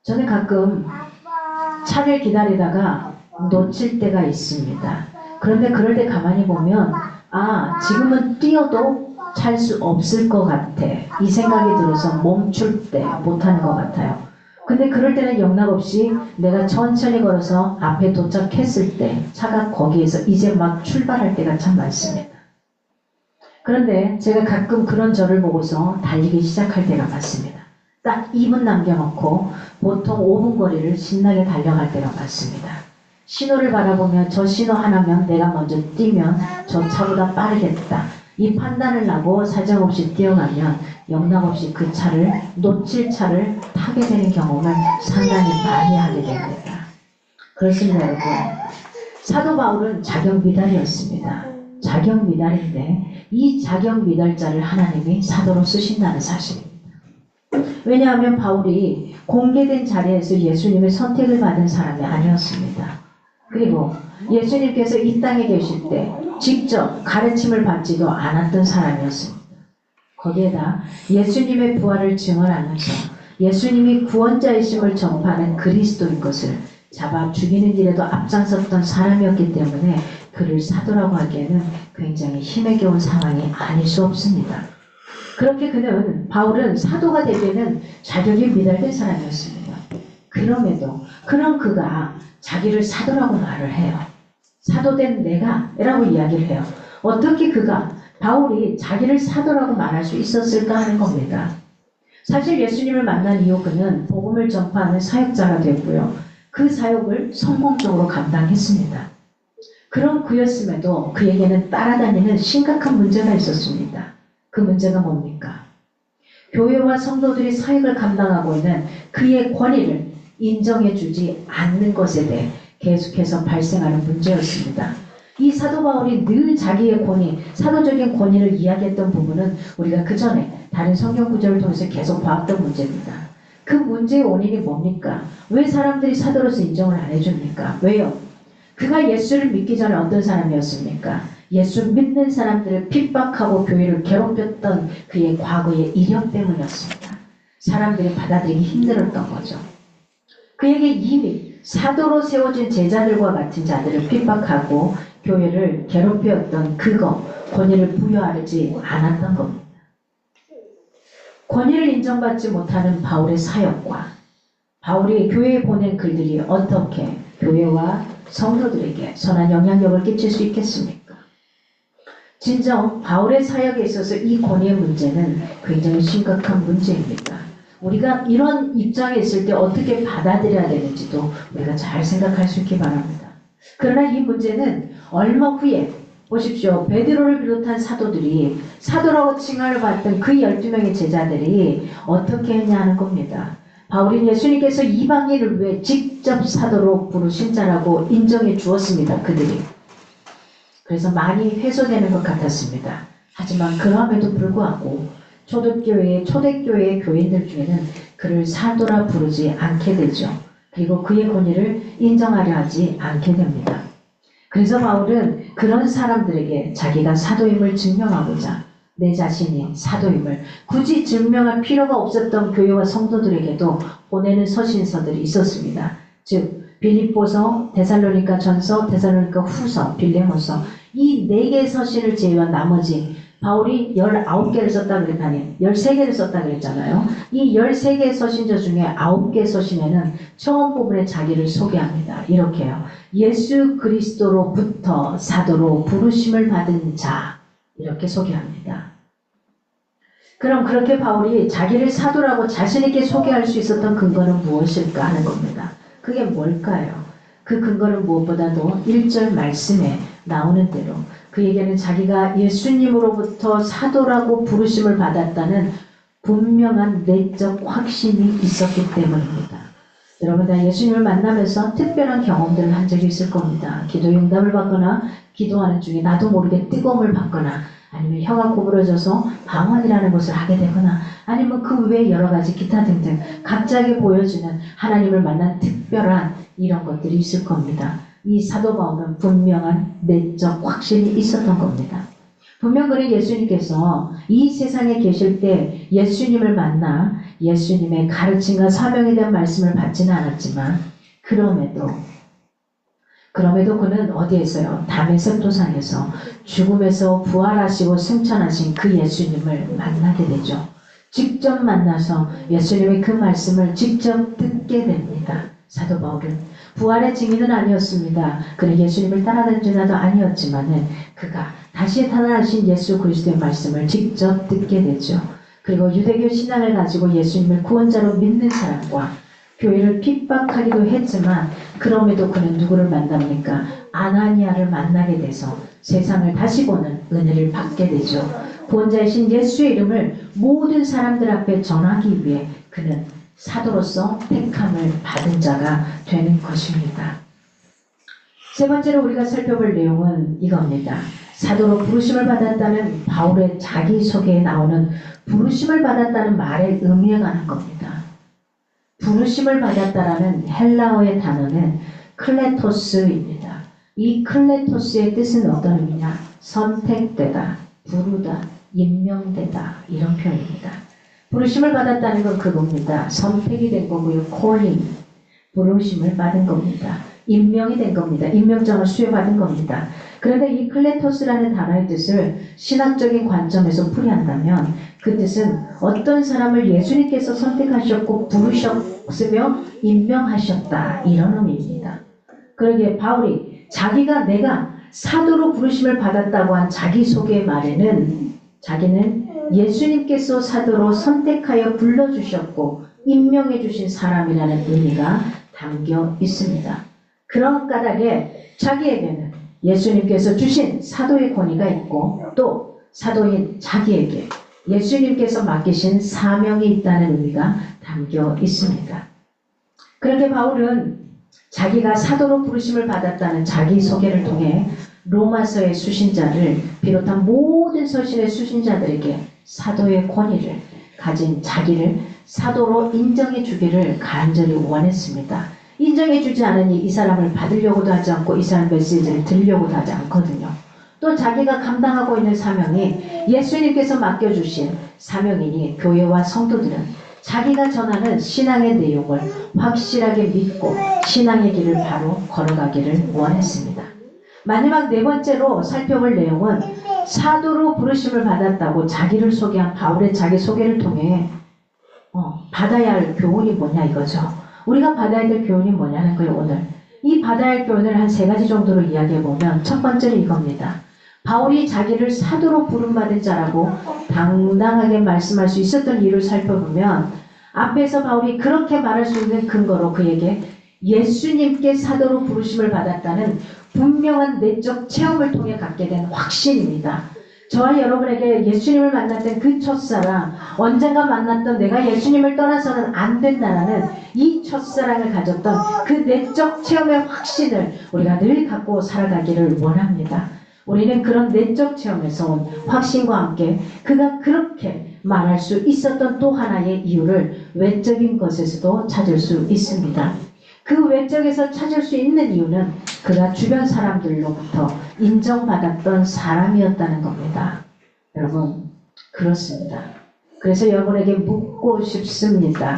[SPEAKER 1] 저는 가끔 차를 기다리다가 놓칠 때가 있습니다. 그런데 그럴 때 가만히 보면 아, 지금은 뛰어도 찰 수 없을 것 같아. 이 생각이 들어서 멈출 때 못하는 것 같아요. 근데 그럴 때는 영락없이 내가 천천히 걸어서 앞에 도착했을 때 차가 거기에서 이제 막 출발할 때가 참 많습니다. 그런데 제가 가끔 그런 저를 보고서 달리기 시작할 때가 많습니다. 딱 2분 남겨놓고 보통 5분 거리를 신나게 달려갈 때가 많습니다. 신호를 바라보면 저 신호 하나면 내가 먼저 뛰면 저 차보다 빠르겠다. 이 판단을 하고 사정없이 뛰어가면 영락없이 그 차를 놓칠 차를 타게 되는 경험을 상당히 많이 하게 됩니다. 그렇습니다, 여러분. 사도 바울은 자격 미달이었습니다. 자격 미달인데 이 자격 미달자를 하나님이 사도로 쓰신다는 사실입니다. 왜냐하면 바울이 공개된 자리에서 예수님의 선택을 받은 사람이 아니었습니다. 그리고 예수님께서 이 땅에 계실 때 직접 가르침을 받지도 않았던 사람이었습니다. 거기에다 예수님의 부활을 증언하면서 예수님이 구원자이심을 전파하는 그리스도인 것을 잡아 죽이는 일에도 앞장섰던 사람이었기 때문에 그를 사도라고 하기에는 굉장히 힘에 겨운 상황이 아닐 수 없습니다. 그렇게 바울은 사도가 되기에는 자격이 미달된 사람이었습니다. 그럼에도 그런 그가 자기를 사도라고 말을 해요. 사도된 내가 라고 이야기를 해요. 어떻게 바울이 자기를 사도라고 말할 수 있었을까 하는 겁니다. 사실 예수님을 만난 이후 그는 복음을 전파하는 사역자가 됐고요. 그 사역을 성공적으로 감당했습니다. 그런 그였음에도 그에게는 따라다니는 심각한 문제가 있었습니다. 그 문제가 뭡니까? 교회와 성도들이 사역을 감당하고 있는 그의 권위를 인정해주지 않는 것에 대해 계속해서 발생하는 문제였습니다. 이 사도 바울이 늘 자기의 권위, 사도적인 권위를 이야기했던 부분은 우리가 그 전에 다른 성경 구절을 통해서 계속 봐왔던 문제입니다. 그 문제의 원인이 뭡니까? 왜 사람들이 사도로서 인정을 안 해줍니까? 왜요? 그가 예수를 믿기 전에 어떤 사람이었습니까? 예수 믿는 사람들을 핍박하고 교회를 괴롭혔던 그의 과거의 이력 때문이었습니다. 사람들이 받아들이기 힘들었던 거죠. 그에게 이미 사도로 세워진 제자들과 같은 자들을 핍박하고 교회를 괴롭혔던 권위를 부여하지 않았던 겁니다. 권위를 인정받지 못하는 바울의 사역과 바울이 교회에 보낸 글들이 어떻게 교회와 성도들에게 선한 영향력을 끼칠 수 있겠습니까? 진정 바울의 사역에 있어서 이 권위의 문제는 굉장히 심각한 문제입니다. 우리가 이런 입장에 있을 때 어떻게 받아들여야 되는지도 우리가 잘 생각할 수 있기 바랍니다. 그러나 이 문제는 얼마 후에 보십시오. 베드로를 비롯한 사도들이 사도라고 칭함을 받던 그 12명의 제자들이 어떻게 했냐 하는 겁니다. 바울이 예수님께서 이방인을 위해 직접 사도로 부르신 자라고 인정해 주었습니다. 그들이. 그래서 많이 회소되는 것 같았습니다. 하지만 그럼에도 불구하고 초대교회의 교인들 중에는 그를 사도라 부르지 않게 되죠. 그리고 그의 권위를 인정하려 하지 않게 됩니다. 그래서 바울은 그런 사람들에게 자기가 사도임을 증명하고자 내 자신이 사도임을 굳이 증명할 필요가 없었던 교회와 성도들에게도 보내는 서신서들이 있었습니다. 즉 빌립보서, 데살로니가 전서, 데살로니가 후서, 빌레몬서 이 4개의 서신을 제외한 나머지 바울이 19개를 썼다 그랬다니 13개를 썼다 그랬잖아요. 이 13개의 서신서 중에 9개 서신에는 처음 부분에 자기를 소개합니다. 이렇게요. 예수 그리스도로부터 사도로 부르심을 받은 자 이렇게 소개합니다. 그럼 그렇게 바울이 자기를 사도라고 자신에게 소개할 수 있었던 근거는 무엇일까 하는 겁니다. 그게 뭘까요? 그 근거는 무엇보다도 1절 말씀에 나오는 대로 그에게는 자기가 예수님으로부터 사도라고 부르심을 받았다는 분명한 내적 확신이 있었기 때문입니다. 여러분 다 예수님을 만나면서 특별한 경험들을 한 적이 있을 겁니다. 기도의 응답을 받거나 기도하는 중에 나도 모르게 뜨거움을 받거나 아니면 혀가 구부러져서 방언이라는 것을 하게 되거나 아니면 그 외 여러 가지 기타 등등 갑자기 보여주는 하나님을 만난 특별한 이런 것들이 있을 겁니다. 이 사도 바울은 분명한 내적 확신이 있었던 겁니다. 분명 그는 예수님께서 이 세상에 계실 때 예수님을 만나 예수님의 가르침과 사명에 대한 말씀을 받지는 않았지만 그럼에도 그는 어디에서요? 다메섹 도상에서 죽음에서 부활하시고 승천하신 그 예수님을 만나게 되죠. 직접 만나서 예수님의 그 말씀을 직접 듣게 됩니다. 사도 바울은 부활의 증인은 아니었습니다. 그는 예수님을 따라다니는 자도 아니었지만은 그가 다시 탄생하신 예수 그리스도의 말씀을 직접 듣게 되죠. 그리고 유대교 신앙을 가지고 예수님을 구원자로 믿는 사람과 교회를 핍박하기도 했지만 그럼에도 그는 누구를 만납니까? 아나니아를 만나게 돼서 세상을 다시 보는 은혜를 받게 되죠. 구원자이신 예수의 이름을 모든 사람들 앞에 전하기 위해 그는 사도로서 택함을 받은 자가 되는 것입니다. 세 번째로 우리가 살펴볼 내용은 이겁니다. 사도로 부르심을 받았다는 바울의 자기소개에 나오는 부르심을 받았다는 말의 의미에 관한 겁니다. 부르심을 받았다라는 헬라어의 단어는 클레토스입니다. 이 클레토스의 뜻은 어떤 의미냐? 선택되다, 부르다, 임명되다 이런 표현입니다. 부르심을 받았다는 건 그겁니다. 선택이 된 거고요. calling, 부르심을 받은 겁니다. 임명이 된 겁니다. 임명장을 수여받은 겁니다. 그런데 이 클레토스라는 단어의 뜻을 신학적인 관점에서 풀이한다면 그 뜻은 어떤 사람을 예수님께서 선택하셨고 부르셨으며 임명하셨다 이런 의미입니다. 그러기에 바울이 자기가 사도로 부르심을 받았다고 한 자기소개 말에는 자기는 예수님께서 사도로 선택하여 불러주셨고 임명해 주신 사람이라는 의미가 담겨 있습니다. 그런 까닭에 자기에게는 예수님께서 주신 사도의 권위가 있고 또 사도인 자기에게 예수님께서 맡기신 사명이 있다는 의미가 담겨 있습니다. 그렇게 바울은 자기가 사도로 부르심을 받았다는 자기소개를 통해 로마서의 수신자를 비롯한 모든 서신의 수신자들에게 사도의 권위를 가진 자기를 사도로 인정해 주기를 간절히 원했습니다. 인정해 주지 않으니 이 사람을 받으려고도 하지 않고 이 사람 메시지를 들으려고도 하지 않거든요. 또 자기가 감당하고 있는 사명이 예수님께서 맡겨주신 사명이니 교회와 성도들은 자기가 전하는 신앙의 내용을 확실하게 믿고 신앙의 길을 바로 걸어가기를 원했습니다. 마지막 네 번째로 살펴볼 내용은 사도로 부르심을 받았다고 자기를 소개한 바울의 자기소개를 통해 받아야 할 교훈이 뭐냐 이거죠. 우리가 받아야 될 교훈이 뭐냐는 거예요. 오늘 이 받아야 할 교훈을 한 세 가지 정도로 이야기해보면 첫 번째는 이겁니다. 바울이 자기를 사도로 부름받은 자라고 당당하게 말씀할 수 있었던 이유를 살펴보면 앞에서 바울이 그렇게 말할 수 있는 근거로 그에게 예수님께 사도로 부르심을 받았다는 분명한 내적 체험을 통해 갖게 된 확신입니다. 저와 여러분에게 예수님을 만났던 그 첫사랑, 언젠가 만났던 내가 예수님을 떠나서는 안 된다는 이 첫사랑을 가졌던 그 내적 체험의 확신을 우리가 늘 갖고 살아가기를 원합니다. 우리는 그런 내적 체험에서 온 확신과 함께 그가 그렇게 말할 수 있었던 또 하나의 이유를 외적인 것에서도 찾을 수 있습니다. 그 외적에서 찾을 수 있는 이유는 그가 주변 사람들로부터 인정받았던 사람이었다는 겁니다. 여러분, 그렇습니다. 그래서 여러분에게 묻고 싶습니다.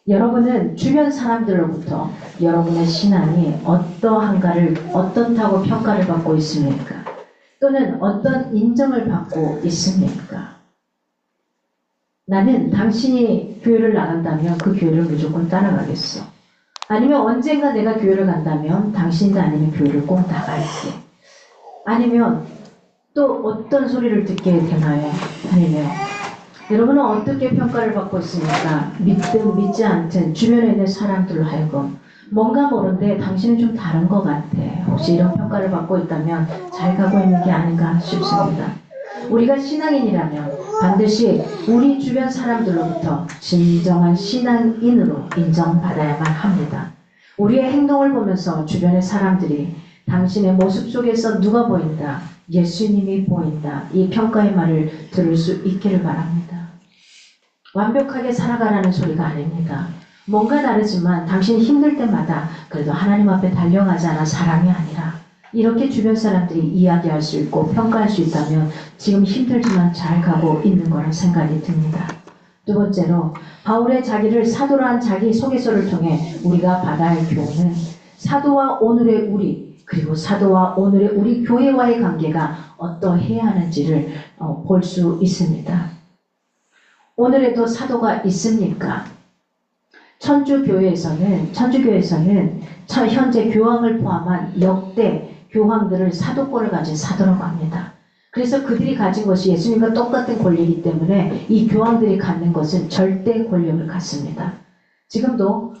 [SPEAKER 1] 여러분은 주변 사람들로부터 여러분의 신앙이 어떠한가를 어떻다고 평가를 받고 있습니까? 또는 어떤 인정을 받고 있습니까? 나는 당신이 교회를 나간다면 그 교회를 무조건 따라가겠어. 아니면 언젠가 내가 교회를 간다면 당신도 아니면 교회를 꼭 나갈게. 아니면 또 어떤 소리를 듣게 되나요? 아니면 여러분은 어떻게 평가를 받고 있습니까? 믿든 믿지 않든 주변에 있는 사람들로 하여금 뭔가 모르는데 당신은 좀 다른 것 같아. 혹시 이런 평가를 받고 있다면 잘 가고 있는 게 아닌가 싶습니다. 우리가 신앙인이라면 반드시 우리 주변 사람들로부터 진정한 신앙인으로 인정받아야만 합니다. 우리의 행동을 보면서 주변의 사람들이 당신의 모습 속에서 누가 보인다, 예수님이 보인다, 이 평가의 말을 들을 수 있기를 바랍니다. 완벽하게 살아가라는 소리가 아닙니다. 뭔가 다르지만 당신이 힘들 때마다 그래도 하나님 앞에 달려가자는 사람이 아니라 이렇게 주변 사람들이 이야기할 수 있고 평가할 수 있다면 지금 힘들지만 잘 가고 있는 거란 생각이 듭니다. 두 번째로 바울의 자기를 사도로 한 자기 소개서를 통해 우리가 받아야 할 교훈은 사도와 오늘의 우리 그리고 사도와 오늘의 우리 교회와의 관계가 어떠해야 하는지를 볼 수 있습니다. 오늘에도 사도가 있습니까? 천주교회에서는 현재 교황을 포함한 역대 교황들을 사도권을 가진 사도라고 합니다. 그래서 그들이 가진 것이 예수님과 똑같은 권리이기 때문에 이 교황들이 갖는 것은 절대 권력을 갖습니다. 지금도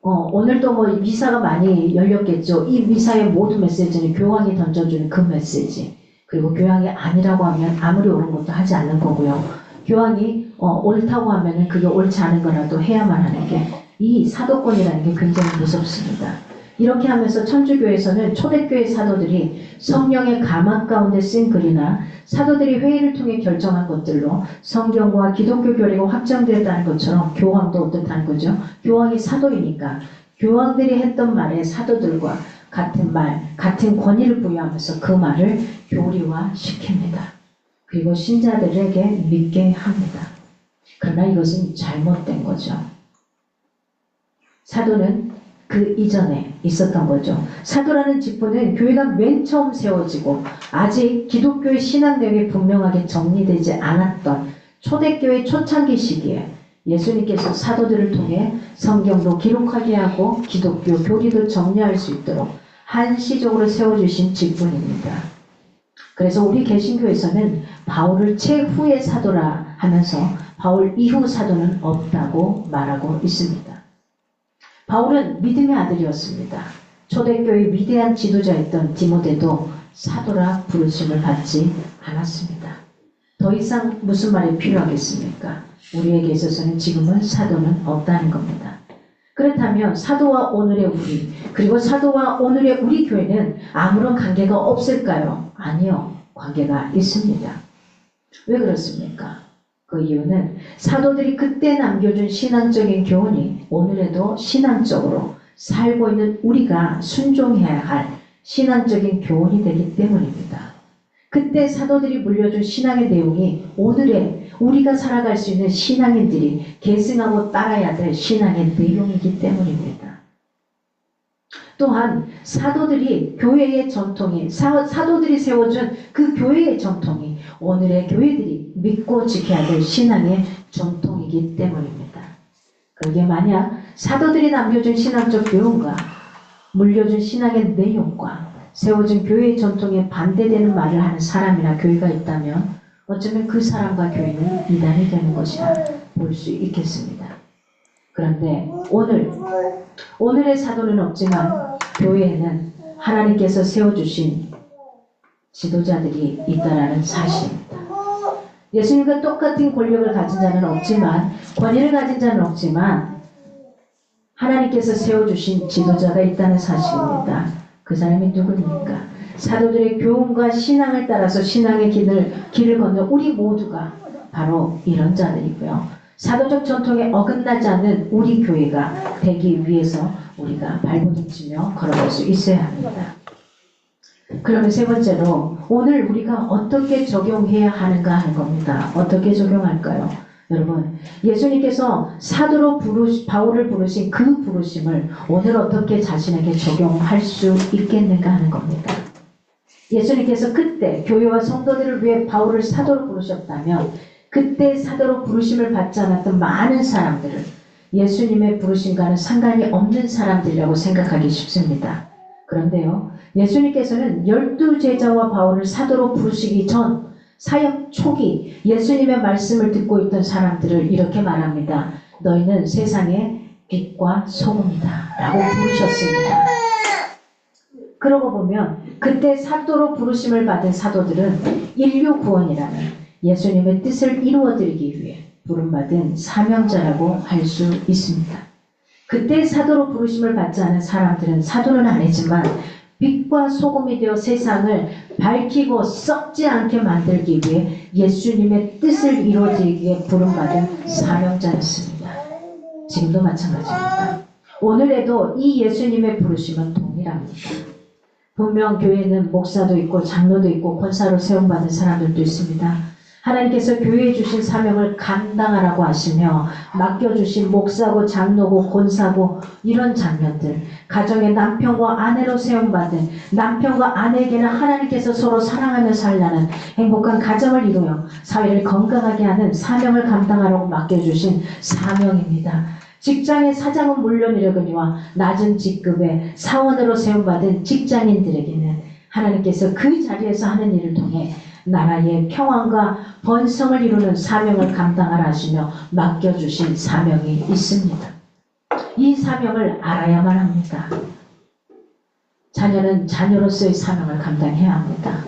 [SPEAKER 1] 오늘도 뭐 미사가 많이 열렸겠죠. 이 미사의 모든 메시지는 교황이 던져주는 그 메시지. 그리고 교황이 아니라고 하면 아무리 옳은 것도 하지 않는 거고요. 교황이 옳다고 하면은 그게 옳지 않은 거라도 해야만 하는 게 이 사도권이라는 게 굉장히 무섭습니다. 이렇게 하면서 천주교에서는 초대교회 사도들이 성령의 감화 가운데 쓴 글이나 사도들이 회의를 통해 결정한 것들로 성경과 기독교 교리가 확정되었다는 것처럼 교황도 어떻다는 거죠? 교황이 사도이니까 교황들이 했던 말에 사도들과 같은 말, 같은 권위를 부여하면서 그 말을 교리화시킵니다. 그리고 신자들에게 믿게 합니다. 그러나 이것은 잘못된 거죠. 사도는 그 이전에 있었던 거죠. 사도라는 직분은 교회가 맨 처음 세워지고 아직 기독교의 신앙 내용이 분명하게 정리되지 않았던 초대교회 초창기 시기에 예수님께서 사도들을 통해 성경도 기록하게 하고 기독교 교리도 정리할 수 있도록 한시적으로 세워주신 직분입니다. 그래서 우리 개신교에서는 바울을 최후의 사도라 하면서 바울 이후 사도는 없다고 말하고 있습니다. 바울은 믿음의 아들이었습니다. 초대교회의 위대한 지도자였던 디모데도 사도라 부르심을 받지 않았습니다. 더 이상 무슨 말이 필요하겠습니까? 우리에게 있어서는 지금은 사도는 없다는 겁니다. 그렇다면 사도와 오늘의 우리, 그리고 사도와 오늘의 우리 교회는 아무런 관계가 없을까요? 아니요. 관계가 있습니다. 왜 그렇습니까? 그 이유는 사도들이 그때 남겨준 신앙적인 교훈이 오늘에도 신앙적으로 살고 있는 우리가 순종해야 할 신앙적인 교훈이 되기 때문입니다. 그때 사도들이 물려준 신앙의 내용이 오늘의 우리가 살아갈 수 있는 신앙인들이 계승하고 따라야 될 신앙의 내용이기 때문입니다. 또한 사도들이 교회의 전통이 사도들이 세워준 그 교회의 전통이 오늘의 교회들이 믿고 지켜야 될 신앙의 전통이기 때문입니다. 그러게 만약 사도들이 남겨준 신앙적 교훈과 물려준 신앙의 내용과 세워진 교회의 전통에 반대되는 말을 하는 사람이나 교회가 있다면 어쩌면 그 사람과 교회는 이단이 되는 것이라 볼 수 있겠습니다. 그런데 오늘의 사도는 없지만 교회에는 하나님께서 세워주신 지도자들이 있다라는 사실입니다. 예수님과 똑같은 권력을 가진 자는 없지만, 권위를 가진 자는 없지만 하나님께서 세워주신 지도자가 있다는 사실입니다. 그 사람이 누구입니까? 사도들의 교훈과 신앙을 따라서 신앙의 길을 걷는 우리 모두가 바로 이런 자들이고요. 사도적 전통에 어긋나지 않는 우리 교회가 되기 위해서 우리가 발버둥치며 걸어갈 수 있어야 합니다. 그러면 세 번째로 오늘 우리가 어떻게 적용해야 하는가 하는 겁니다. 어떻게 적용할까요? 여러분, 예수님께서 사도로 바울을 부르신 그 부르심을 오늘 어떻게 자신에게 적용할 수 있겠는가 하는 겁니다. 예수님께서 그때 교회와 성도들을 위해 바울을 사도로 부르셨다면 그때 사도로 부르심을 받지 않았던 많은 사람들을 예수님의 부르심과는 상관이 없는 사람들이라고 생각하기 쉽습니다. 그런데요, 예수님께서는 12제자와 바울을 사도로 부르시기 전 사역 초기 예수님의 말씀을 듣고 있던 사람들을 이렇게 말합니다. 너희는 세상의 빛과 소금이다 라고 부르셨습니다. 그러고 보면 그때 사도로 부르심을 받은 사도들은 인류 구원이라는 예수님의 뜻을 이루어드리기 위해 부름받은 사명자라고 할 수 있습니다. 그때 사도로 부르심을 받지 않은 사람들은 사도는 아니지만 빛과 소금이 되어 세상을 밝히고 썩지 않게 만들기 위해 예수님의 뜻을 이루어드리기 위해 부름받은 사명자였습니다. 지금도 마찬가지입니다. 오늘에도 이 예수님의 부르심은 동일합니다. 분명 교회는 목사도 있고 장로도 있고 권사로 세움받은 사람들도 있습니다. 하나님께서 교회에 주신 사명을 감당하라고 하시며 맡겨주신 목사고 장로고 권사고 이런 장면들, 가정의 남편과 아내로 세움받은 남편과 아내에게는 하나님께서 서로 사랑하며 살라는 행복한 가정을 이루어 사회를 건강하게 하는 사명을 감당하라고 맡겨주신 사명입니다. 직장의 사장은 물론이려거니와 낮은 직급의 사원으로 세움받은 직장인들에게는 하나님께서 그 자리에서 하는 일을 통해 나라의 평안과 번성을 이루는 사명을 감당하라 하시며 맡겨주신 사명이 있습니다. 이 사명을 알아야만 합니다. 자녀는 자녀로서의 사명을 감당해야 합니다.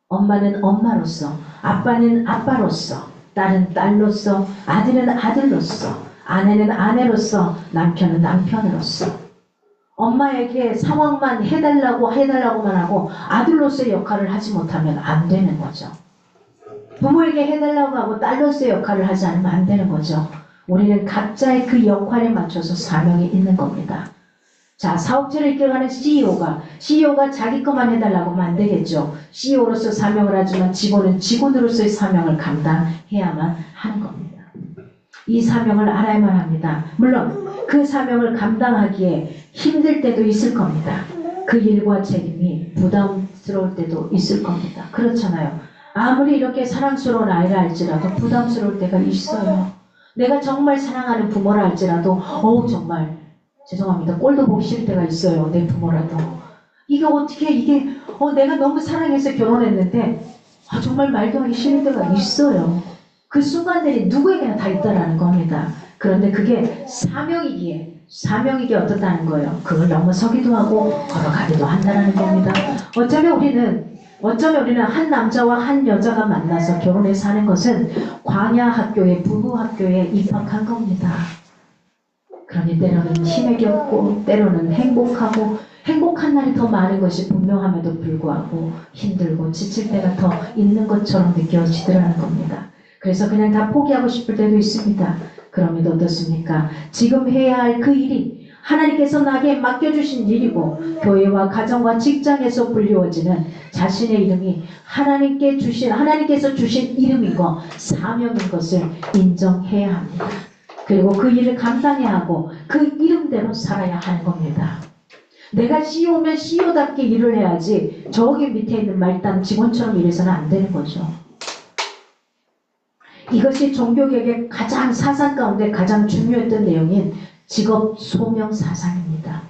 [SPEAKER 1] 엄마는 엄마로서, 아빠는 아빠로서, 딸은 딸로서, 아들은 아들로서, 아내는 아내로서, 남편은 남편으로서. 엄마에게 상황만 해달라고만 하고 아들로서의 역할을 하지 못하면 안 되는 거죠. 부모에게 해달라고 하고 딸로서의 역할을 하지 않으면 안 되는 거죠. 우리는 각자의 그 역할에 맞춰서 사명이 있는 겁니다. 자, 사업체를 이끌어가는 CEO가 자기 것만 해달라고 하면 안 되겠죠. CEO로서 사명을 하지만 직원은 직원으로서의 사명을 감당해야만 하는 겁니다. 이 사명을 알아야만 합니다. 물론 그 사명을 감당하기에 힘들 때도 있을 겁니다. 그 일과 책임이 부담스러울 때도 있을 겁니다. 그렇잖아요. 아무리 이렇게 사랑스러운 아이라 할지라도 부담스러울 때가 있어요. 내가 정말 사랑하는 부모라 할지라도 정말 죄송합니다. 꼴도 보기 싫을 때가 있어요. 내 부모라도. 이게 내가 너무 사랑해서 결혼했는데 정말 말도 하기 싫을 때가 있어요. 그 순간들이 누구에게나 다 있다라는 겁니다. 그런데 그게 사명이기에 어떻다는 거예요. 그걸 넘어서기도 하고 걸어가기도 한다는 겁니다. 어쩌면 우리는 한 남자와 한 여자가 만나서 결혼해 사는 것은 광야 학교에 부부 학교에 입학한 겁니다. 그러니 때로는 힘에 겹고 때로는 행복한 날이 더 많은 것이 분명함에도 불구하고 힘들고 지칠 때가 더 있는 것처럼 느껴지더라는 겁니다. 그래서 그냥 다 포기하고 싶을 때도 있습니다. 그럼에도 어떻습니까? 지금 해야 할 그 일이 하나님께서 나에게 맡겨주신 일이고 교회와 가정과 직장에서 불리워지는 자신의 이름이 하나님께서 주신 이름이고 사명인 것을 인정해야 합니다. 그리고 그 일을 감당해야 하고 그 이름대로 살아야 하는 겁니다. 내가 CEO면 CEO답게 일을 해야지 저기 밑에 있는 말단 직원처럼 일해서는 안 되는 거죠. 이것이 종교개혁의 가장 사상 가운데 가장 중요했던 내용인 직업 소명 사상입니다.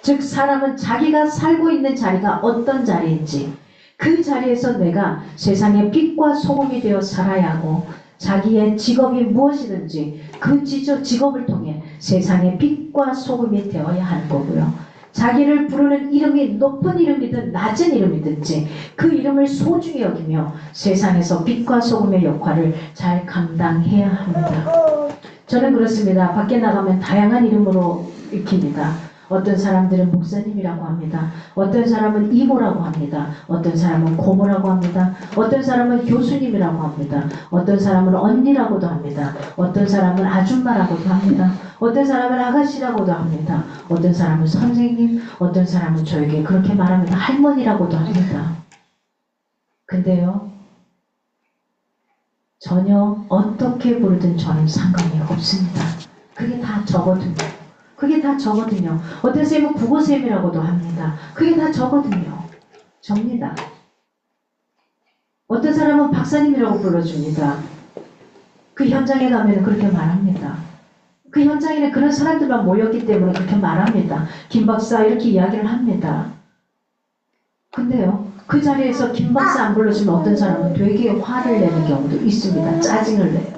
[SPEAKER 1] 즉 사람은 자기가 살고 있는 자리가 어떤 자리인지 그 자리에서 내가 세상의 빛과 소금이 되어 살아야 하고 자기의 직업이 무엇이든지 그 직업을 통해 세상의 빛과 소금이 되어야 하는 거고요. 자기를 부르는 이름이 높은 이름이든 낮은 이름이든지 그 이름을 소중히 여기며 세상에서 빛과 소금의 역할을 잘 감당해야 합니다. 저는 그렇습니다. 밖에 나가면 다양한 이름으로 익힙니다. 어떤 사람들은 목사님이라고 합니다. 어떤 사람은 이모라고 합니다. 어떤 사람은 고모라고 합니다. 어떤 사람은 교수님이라고 합니다. 어떤 사람은 언니라고도 합니다. 어떤 사람은 아줌마라고도 합니다. 어떤 사람은 아가씨라고도 합니다. 어떤 사람은 선생님, 어떤 사람은 저에게 그렇게 말합니다. 할머니라고도 합니다. 근데요, 전혀 어떻게 부르든 저는 상관이 없습니다. 그게 다 저거든요. 어떤 쌤은 국어쌤이라고도 합니다. 그게 다 저거든요. 접니다. 어떤 사람은 박사님이라고 불러줍니다. 그 현장에 가면 그렇게 말합니다. 그 현장에는 그런 사람들만 모였기 때문에 그렇게 말합니다. 김 박사 이렇게 이야기를 합니다. 근데요, 그 자리에서 김 박사 안 불러주면 어떤 사람은 되게 화를 내는 경우도 있습니다. 짜증을 내요.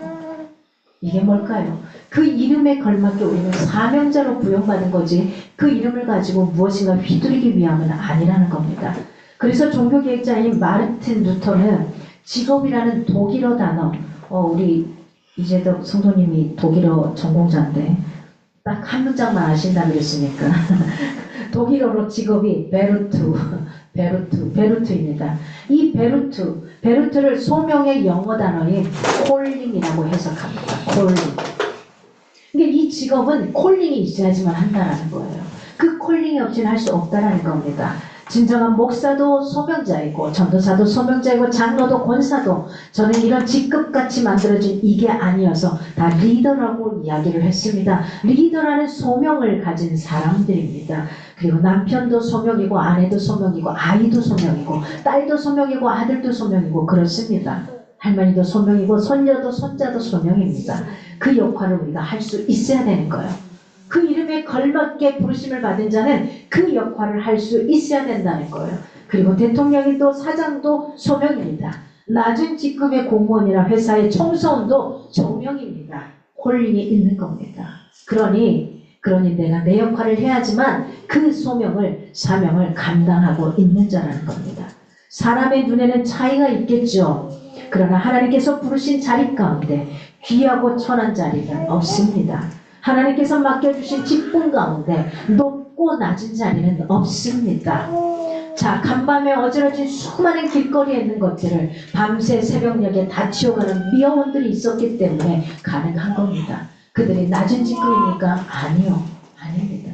[SPEAKER 1] 이게 뭘까요? 그 이름에 걸맞게 우리는 사명자로 부여받은 거지 그 이름을 가지고 무엇인가 휘두르기 위함은 아니라는 겁니다. 그래서 종교개혁자인 마르틴 루터는 직업이라는 독일어 단어, 우리 이재덕 성도님이 독일어 전공자인데 딱 한 문장만 아신다 그랬으니까 독일어로 직업이 베루트입니다. 이 베루트를 소명의 영어 단어인 콜링이라고 해석합니다. 콜링. 그러니까 이 직업은 콜링이 있어야지만 한다라는 거예요. 그 콜링이 없이는 할 수 없다라는 겁니다. 진정한 목사도 소명자이고 전도사도 소명자이고 장로도 권사도 저는 이런 직급같이 만들어진 이게 아니어서 다 리더라고 이야기를 했습니다. 리더라는 소명을 가진 사람들입니다. 그리고 남편도 소명이고 아내도 소명이고 아이도 소명이고 딸도 소명이고 아들도 소명이고 그렇습니다. 할머니도 소명이고 손녀도 손자도 소명입니다. 그 역할을 우리가 할 수 있어야 되는 거예요. 그 이름에 걸맞게 부르심을 받은 자는 그 역할을 할 수 있어야 된다는 거예요. 그리고 대통령도 사장도 소명입니다. 낮은 직급의 공무원이나 회사의 청소원도 소명입니다. 콜링이 있는 겁니다. 그러니 내가 내 역할을 해야지만 그 사명을 감당하고 있는 자라는 겁니다. 사람의 눈에는 차이가 있겠죠. 그러나 하나님께서 부르신 자리 가운데 귀하고 천한 자리는 없습니다. 하나님께서 맡겨주신 직분 가운데 높고 낮은 자리는 없습니다. 자, 간밤에 어지러진 수많은 길거리에 있는 것들을 밤새 새벽녘에 다 치워가는 미어원들이 있었기 때문에 가능한 겁니다. 그들이 낮은 직급입니까? 아니요. 아닙니다.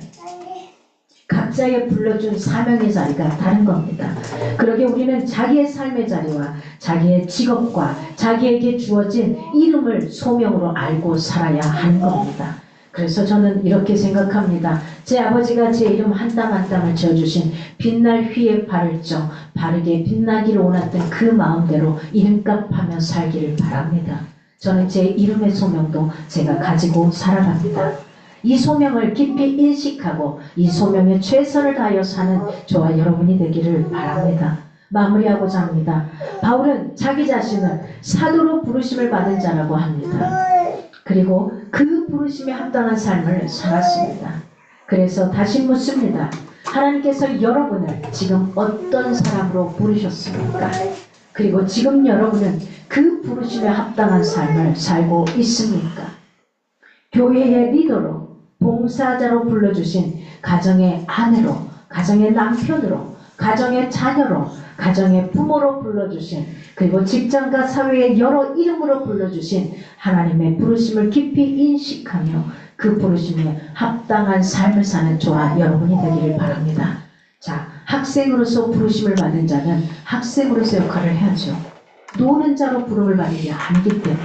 [SPEAKER 1] 각자의 불러준 사명의 자리가 다른 겁니다. 그러게 우리는 자기의 삶의 자리와 자기의 직업과 자기에게 주어진 이름을 소명으로 알고 살아야 하는 겁니다. 그래서 저는 이렇게 생각합니다. 제 아버지가 제 이름 한 땀 한 땀을 지어주신 빛날 휘에 발을 쪄 바르게 빛나기를 원했던 그 마음대로 이름값하며 살기를 바랍니다. 저는 제 이름의 소명도 제가 가지고 살아갑니다. 이 소명을 깊이 인식하고 이 소명에 최선을 다하여 사는 저와 여러분이 되기를 바랍니다. 마무리하고자 합니다. 바울은 자기 자신을 사도로 부르심을 받은 자라고 합니다. 그리고 그 부르심에 합당한 삶을 살았습니다. 그래서 다시 묻습니다. 하나님께서 여러분을 지금 어떤 사람으로 부르셨습니까? 그리고 지금 여러분은 그 부르심에 합당한 삶을 살고 있습니까? 교회의 리더로, 봉사자로 불러주신 가정의 아내로, 가정의 남편으로, 가정의 자녀로, 가정의 부모로 불러주신, 그리고 직장과 사회의 여러 이름으로 불러주신 하나님의 부르심을 깊이 인식하며 그 부르심에 합당한 삶을 사는 저와 여러분이 되기를 바랍니다. 자, 학생으로서 부르심을 받은 자는 학생으로서 역할을 해야죠. 노는 자로 부름을 받는 게 아니기 때문에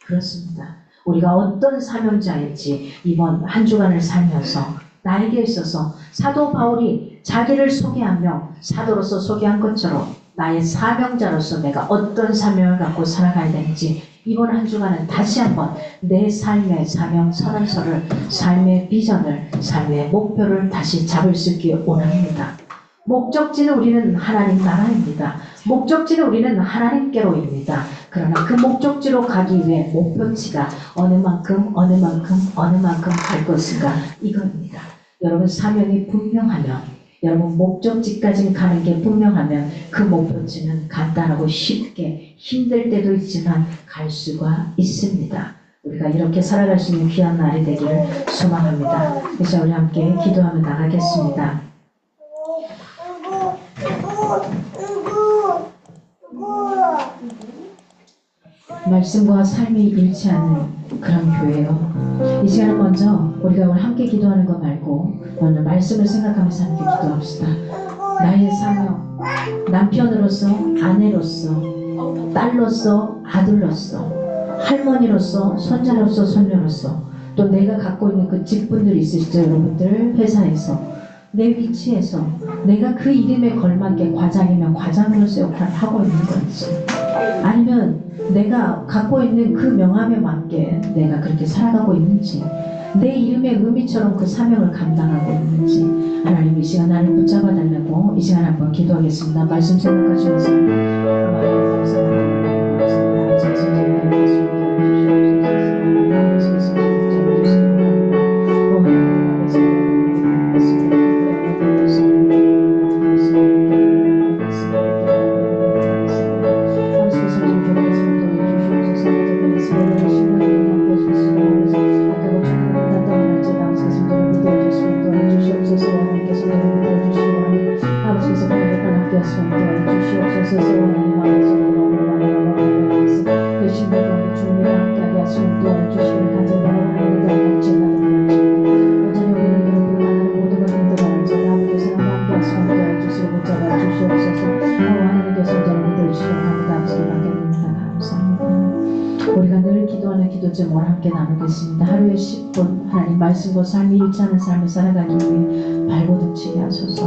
[SPEAKER 1] 그렇습니다. 우리가 어떤 사명자인지 이번 한 주간을 살면서 나에게 있어서 사도 바울이 자기를 소개하며 사도로서 소개한 것처럼 나의 사명자로서 내가 어떤 사명을 갖고 살아가야 되는지 이번 한 주간은 다시 한번 내 삶의 사명 선언서를, 삶의 비전을, 삶의 목표를 다시 잡을 수 있기를 원합니다. 목적지는 우리는 하나님 나라입니다. 목적지는 우리는 하나님께로입니다. 그러나 그 목적지로 가기 위해 목표치가 어느 만큼 갈 것인가 이겁니다. 여러분 사명이 분명하면, 여러분 목적지까지 가는 게 분명하면 그 목표치는 간단하고 쉽게 힘들 때도 있지만 갈 수가 있습니다. 우리가 이렇게 살아갈 수 있는 귀한 날이 되기를 소망합니다. 이제 우리 함께 기도하며 나가겠습니다. 말씀과 삶이 일치하는 그런 교회요. 이 시간은 먼저 우리가 오늘 함께 기도하는 것 말고 오늘 말씀을 생각하면서 함께 기도합시다. 나의 사명, 남편으로서, 아내로서, 딸로서, 아들로서, 할머니로서, 손자로서, 손녀로서, 또 내가 갖고 있는 그 직분들이 있으시죠, 여러분들. 회사에서 내 위치에서 내가 그 이름에 걸맞게 과장이면 과장으로서 역할을 하고 있는 건지, 아니면 내가 갖고 있는 그 명함에 맞게 내가 그렇게 살아가고 있는지, 내 이름의 의미처럼 그 사명을 감당하고 있는지 하나님 이 시간 나를 붙잡아 달라고 이 시간 한번 기도하겠습니다. 말씀 생각하시면서 하루에 10분 하나님 말씀과 삶이 일치하는 삶을 살아가기 위해 발버둥치게 하소서.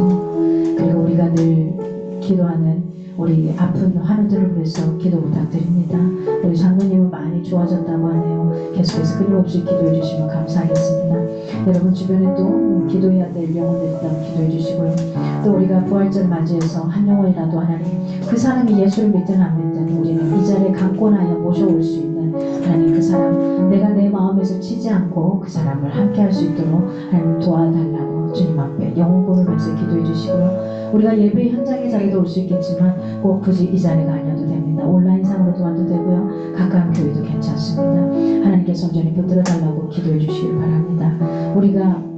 [SPEAKER 1] 그리고 우리가 늘 기도하는 우리 아픈 환우들을 위해서 기도 부탁드립니다. 우리 장로님은 많이 좋아졌다고 하네요. 계속해서 끊임없이 기도해 주시면 감사하겠습니다. 여러분 주변에 또 기도해야 될 영혼들이 있다면 기도해 주시고요. 또 우리가 부활절 맞이해서 한 영혼이라도 하나님 그 사람이 예수를 믿든 안 믿든 우리는 이 자리에 강권하여 모셔올 수 있는 하나님 그 사람 내가 내 마음에서 치지 않고 그 사람을 함께 할 수 있도록 하나님 도와달라고 주님 앞에 영혼고를 위해서 기도해 주시고요. 우리가 예배 현장의 자리도 올 수 있겠지만 꼭 굳이 이 자리가 아니어도 됩니다. 온라인상으로도 와도 되고요. 가까운 교회도 괜찮습니다. 하나님께서 온전히 붙들어 달라고 기도해 주시길 바랍니다. 우리가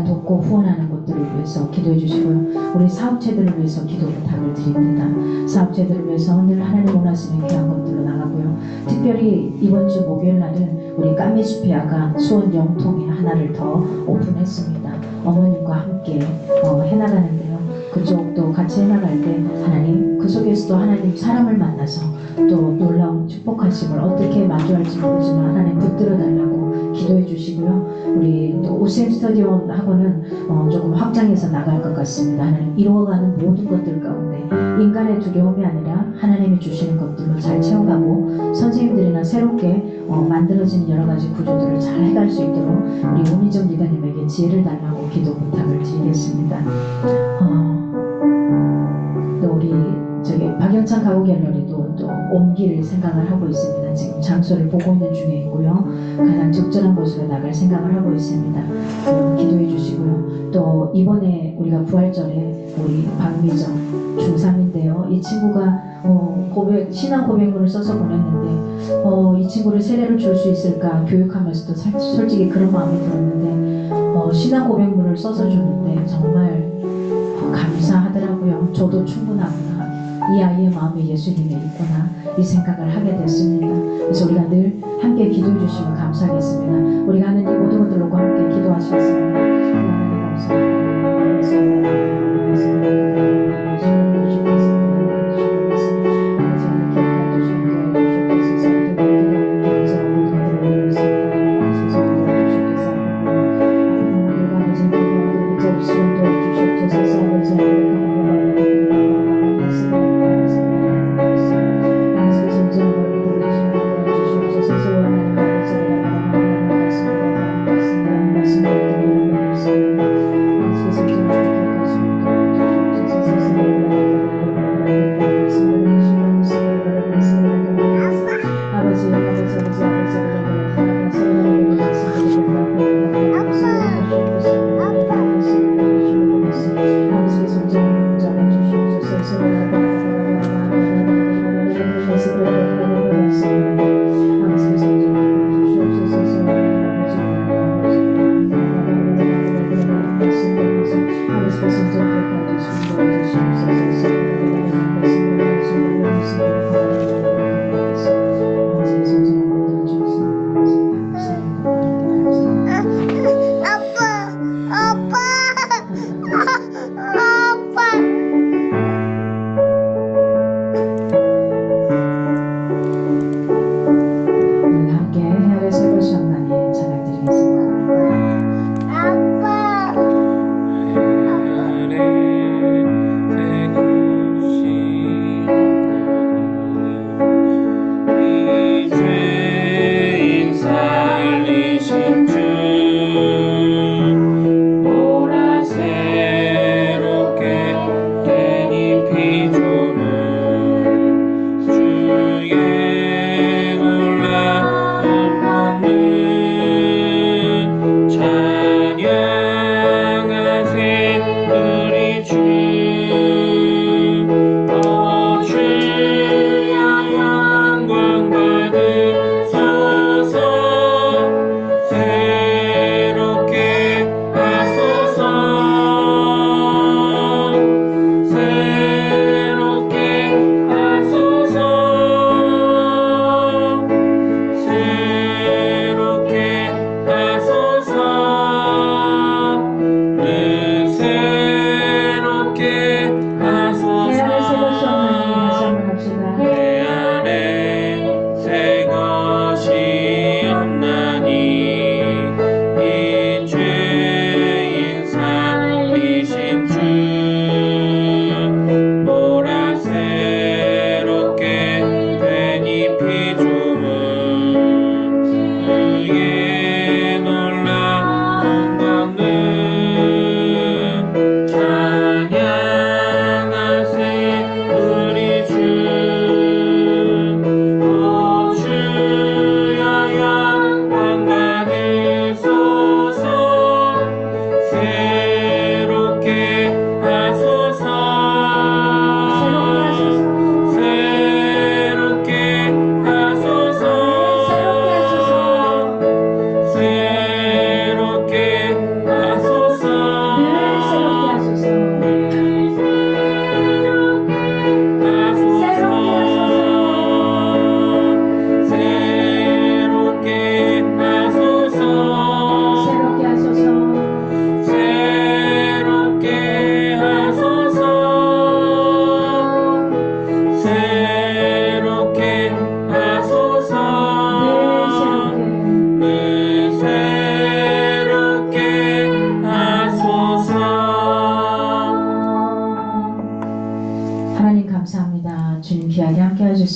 [SPEAKER 1] 돕고 후원하는 것들을 위해서 기도해 주시고요. 우리 사업체들을 위해서 기도 부탁을 드립니다. 사업체들을 위해서 늘 하나님 원하시는 귀한 것들로 나가고요. 특별히 이번 주 목요일 날은 우리 까미수피아가 수원 영통에 하나를 더 오픈했습니다. 어머님과 함께 해나가는데요. 그쪽도 같이 해나갈 때 하나님 그 속에서도 하나님 사람을 만나서 또 놀라운 축복하심을 어떻게 마주할지 모르지만 하나님 붙들어 달라고 기도해 주시고요. 우리 또 오셈 스터디온 학원은 조금 확장해서 나갈 것 같습니다. 하나님 이루어가는 모든 것들 가운데 인간의 두려움이 아니라 하나님이 주시는 것들로 잘 채워가고 선생님들이나 새롭게 만들어지는 여러 가지 구조들을 잘 해갈 수 있도록 우리 오미정 리더님에게 지혜를 달라고 기도 부탁을 드리겠습니다. 또 우리 박영찬 가구 갤러리도 또 옮길 생각을 하고 있습니다. 지금 장소를 보고 있는 중에 있고요. 가장 적절한 곳으로 나갈 생각을 하고 있습니다. 기도해 주시고요. 또 이번에 우리가 부활절에 우리 박미정 중3인데요. 이 친구가 신앙 고백문을 써서 보냈는데 이 친구를 세례를 줄 수 있을까 교육하면서도 솔직히 그런 마음이 들었는데 신앙 고백문을 써서 줬는데 정말 감사하더라고요. 저도 충분하구나. 이 아이의 마음에 예수님이 있구나. 이 생각을 하게 됐습니다. 그래서 우리가 늘 함께 기도해 주시면 감사하겠습니다. 우리가 하는 이 모든 것들로 함께 기도하시겠습니다. 하나님 감사합니다.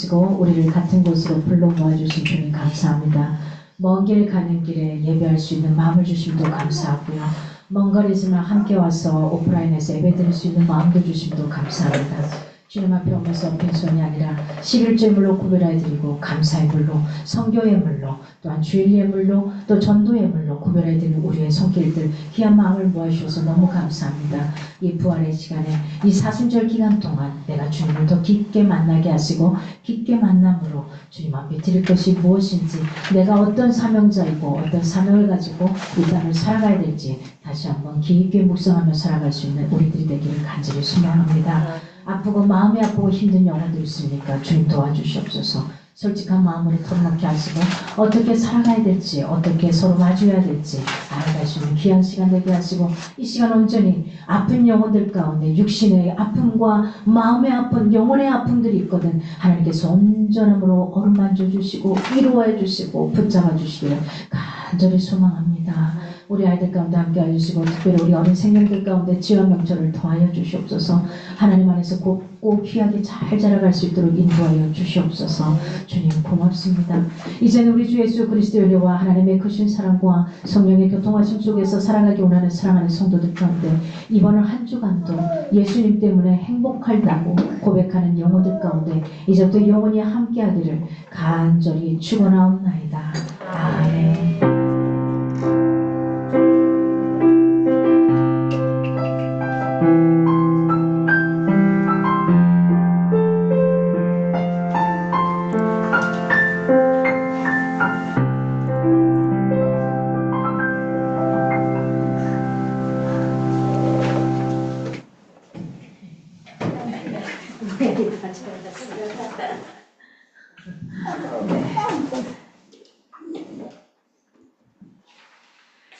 [SPEAKER 1] 하시고 우리를 같은 곳으로 불러 모아주신 주님 감사합니다. 먼 길 가는 길에 예배할 수 있는 마음을 주심도 감사하고요. 먼 거리지만 함께 와서 오프라인에서 예배드릴 수 있는 마음도 주심도 감사합니다. 주님 앞에 오면서 빈손이 아니라 11조의 물로 구별하여 드리고 감사의 물로, 성교의 물로, 또한 주일의 물로, 또 전도의 물로 구별하여 드리는 우리의 손길들 귀한 마음을 모아주셔서 너무 감사합니다. 이 부활의 시간에 이 사순절 기간 동안 내가 주님을 더 깊게 만나게 하시고 깊게 만남으로 주님 앞에 드릴 것이 무엇인지, 내가 어떤 사명자이고 어떤 사명을 가지고 이 땅을 살아가야 될지 다시 한번 깊게 묵상하며 살아갈 수 있는 우리들이 되기를 간절히 소망합니다. 아프고 마음이 아프고 힘든 영혼들 있습니까? 주님 도와주시옵소서. 솔직한 마음으로 털어놓게 하시고 어떻게 살아가야 될지, 어떻게 서로 마주해야 될지 알아갈 수 있는 귀한 시간 되게 하시고, 이 시간 온전히 아픈 영혼들 가운데 육신의 아픔과 마음의 아픔, 영혼의 아픔들이 있거든 하나님께서 온전함으로 어루만져 주시고 위로해 주시고 붙잡아 주시기를 간절히 소망합니다. 우리 아이들 가운데 함께 해주시고 특별히 우리 어린 생명들 가운데 지와 명철을 더하여 주시옵소서. 하나님 안에서 곱고 귀하게 잘 자라갈 수 있도록 인도하여 주시옵소서. 주님 고맙습니다. 이제는 우리 주 예수 그리스도의 은혜와 하나님의 크신 사랑과 성령의 교통하심 속에서 살아가기 원하는 사랑하는 성도들 가운데 이번 한 주간도 예수님 때문에 행복하다고 고백하는 영혼들 가운데 이제부터 영원히 함께하기를 간절히 축원하옵나이다. 아멘.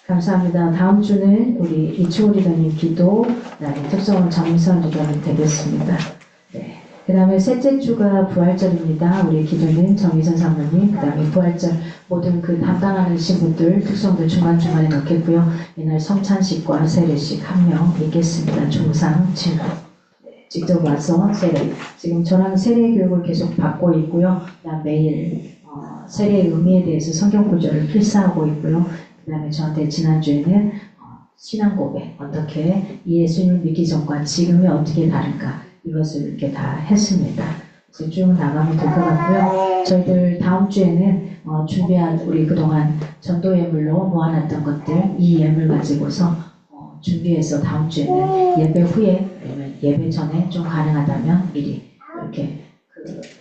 [SPEAKER 1] 감사합니다. 다음 주는 우리 이충우 리더님 기도, 그다음에 특성은 정선 리더님 되겠습니다. 네. 그 다음에 셋째 주가 부활절입니다. 우리 기도님 정희선 사모님, 그 다음에 부활절 모든 그 담당하시는 분들 특성들 중간중간에 넣겠고요. 이날 성찬식과 세례식 한 명 있겠습니다. 중상 친구. 직접 와서 세례, 지금 저랑 세례 교육을 계속 받고 있고요. 그다음 매일 세례의 의미에 대해서 성경 구절을 필사하고 있고요. 그 다음에 저한테 지난주에는 신앙 고백, 어떻게 예수님을 믿기 전과 지금이 어떻게 다른가 이것을 이렇게 다 했습니다. 그래서 쭉 나가면 될 것 같고요. 저희들 다음 주에는 준비한 우리 그동안 전도 예물로 모아놨던 것들, 이 예물 가지고서 준비해서 다음 주에는 예배 후에 아니면 예배 전에 좀 가능하다면 미리 이렇게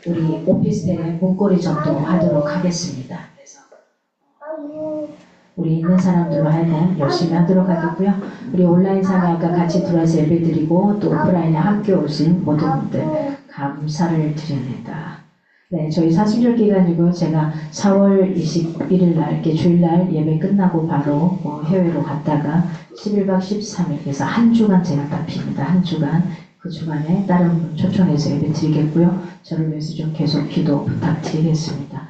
[SPEAKER 1] 우리 오피스텔에 문고리 전도하도록 하겠습니다. 그래서 우리 있는 사람들로 하여금 열심히 하도록 하겠고요. 우리 온라인 상회가 같이 들어와서 예배드리고 또 오프라인에 함께 오신 모든 분들 감사를 드립니다. 네, 저희 사순절 기간이고 제가 4월 21일 날 이렇게 주일날 예배 끝나고 바로 해외로 갔다가 11박 13일 그래서 한 주간 제가 딱 빕니다. 한 주간 그 주간에 다른 분 초청해서 예배 드리겠고요. 저를 위해서 좀 계속 기도 부탁드리겠습니다.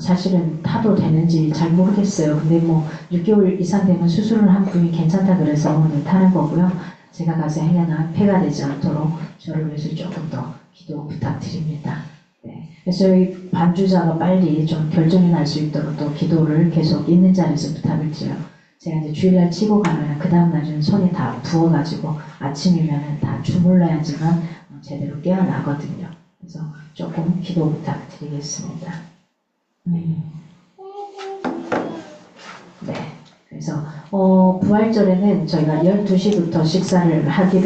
[SPEAKER 1] 사실은 타도 되는지 잘 모르겠어요. 근데 뭐 6개월 이상 되면 수술을 한 분이 괜찮다 그래서 오늘 타는 거고요. 제가 가서 행여나 폐가 되지 않도록 저를 위해서 조금 더 기도 부탁드립니다. 네. 그래서 저희 반주자가 빨리 좀 결정이 날 수 있도록 또 기도를 계속 있는 자리에서 부탁을 드려요. 제가 이제 주일날 치고 가면 그 다음날은 손이 다 부어가지고 아침이면 다 주물러야지만 제대로 깨어나거든요. 그래서 조금 기도 부탁드리겠습니다. 네. 그래서 부활절에는 저희가 12시부터 식사를 하게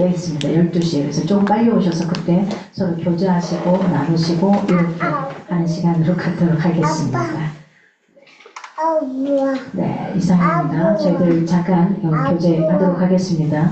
[SPEAKER 1] 했습니다. 12시에. 그래서 좀 빨리 오셔서 그때 서로 교제하시고 나누시고 이렇게 하는 시간으로 갖도록 하겠습니다. 네, 이상입니다. 저희들 잠깐 교제하도록 하겠습니다.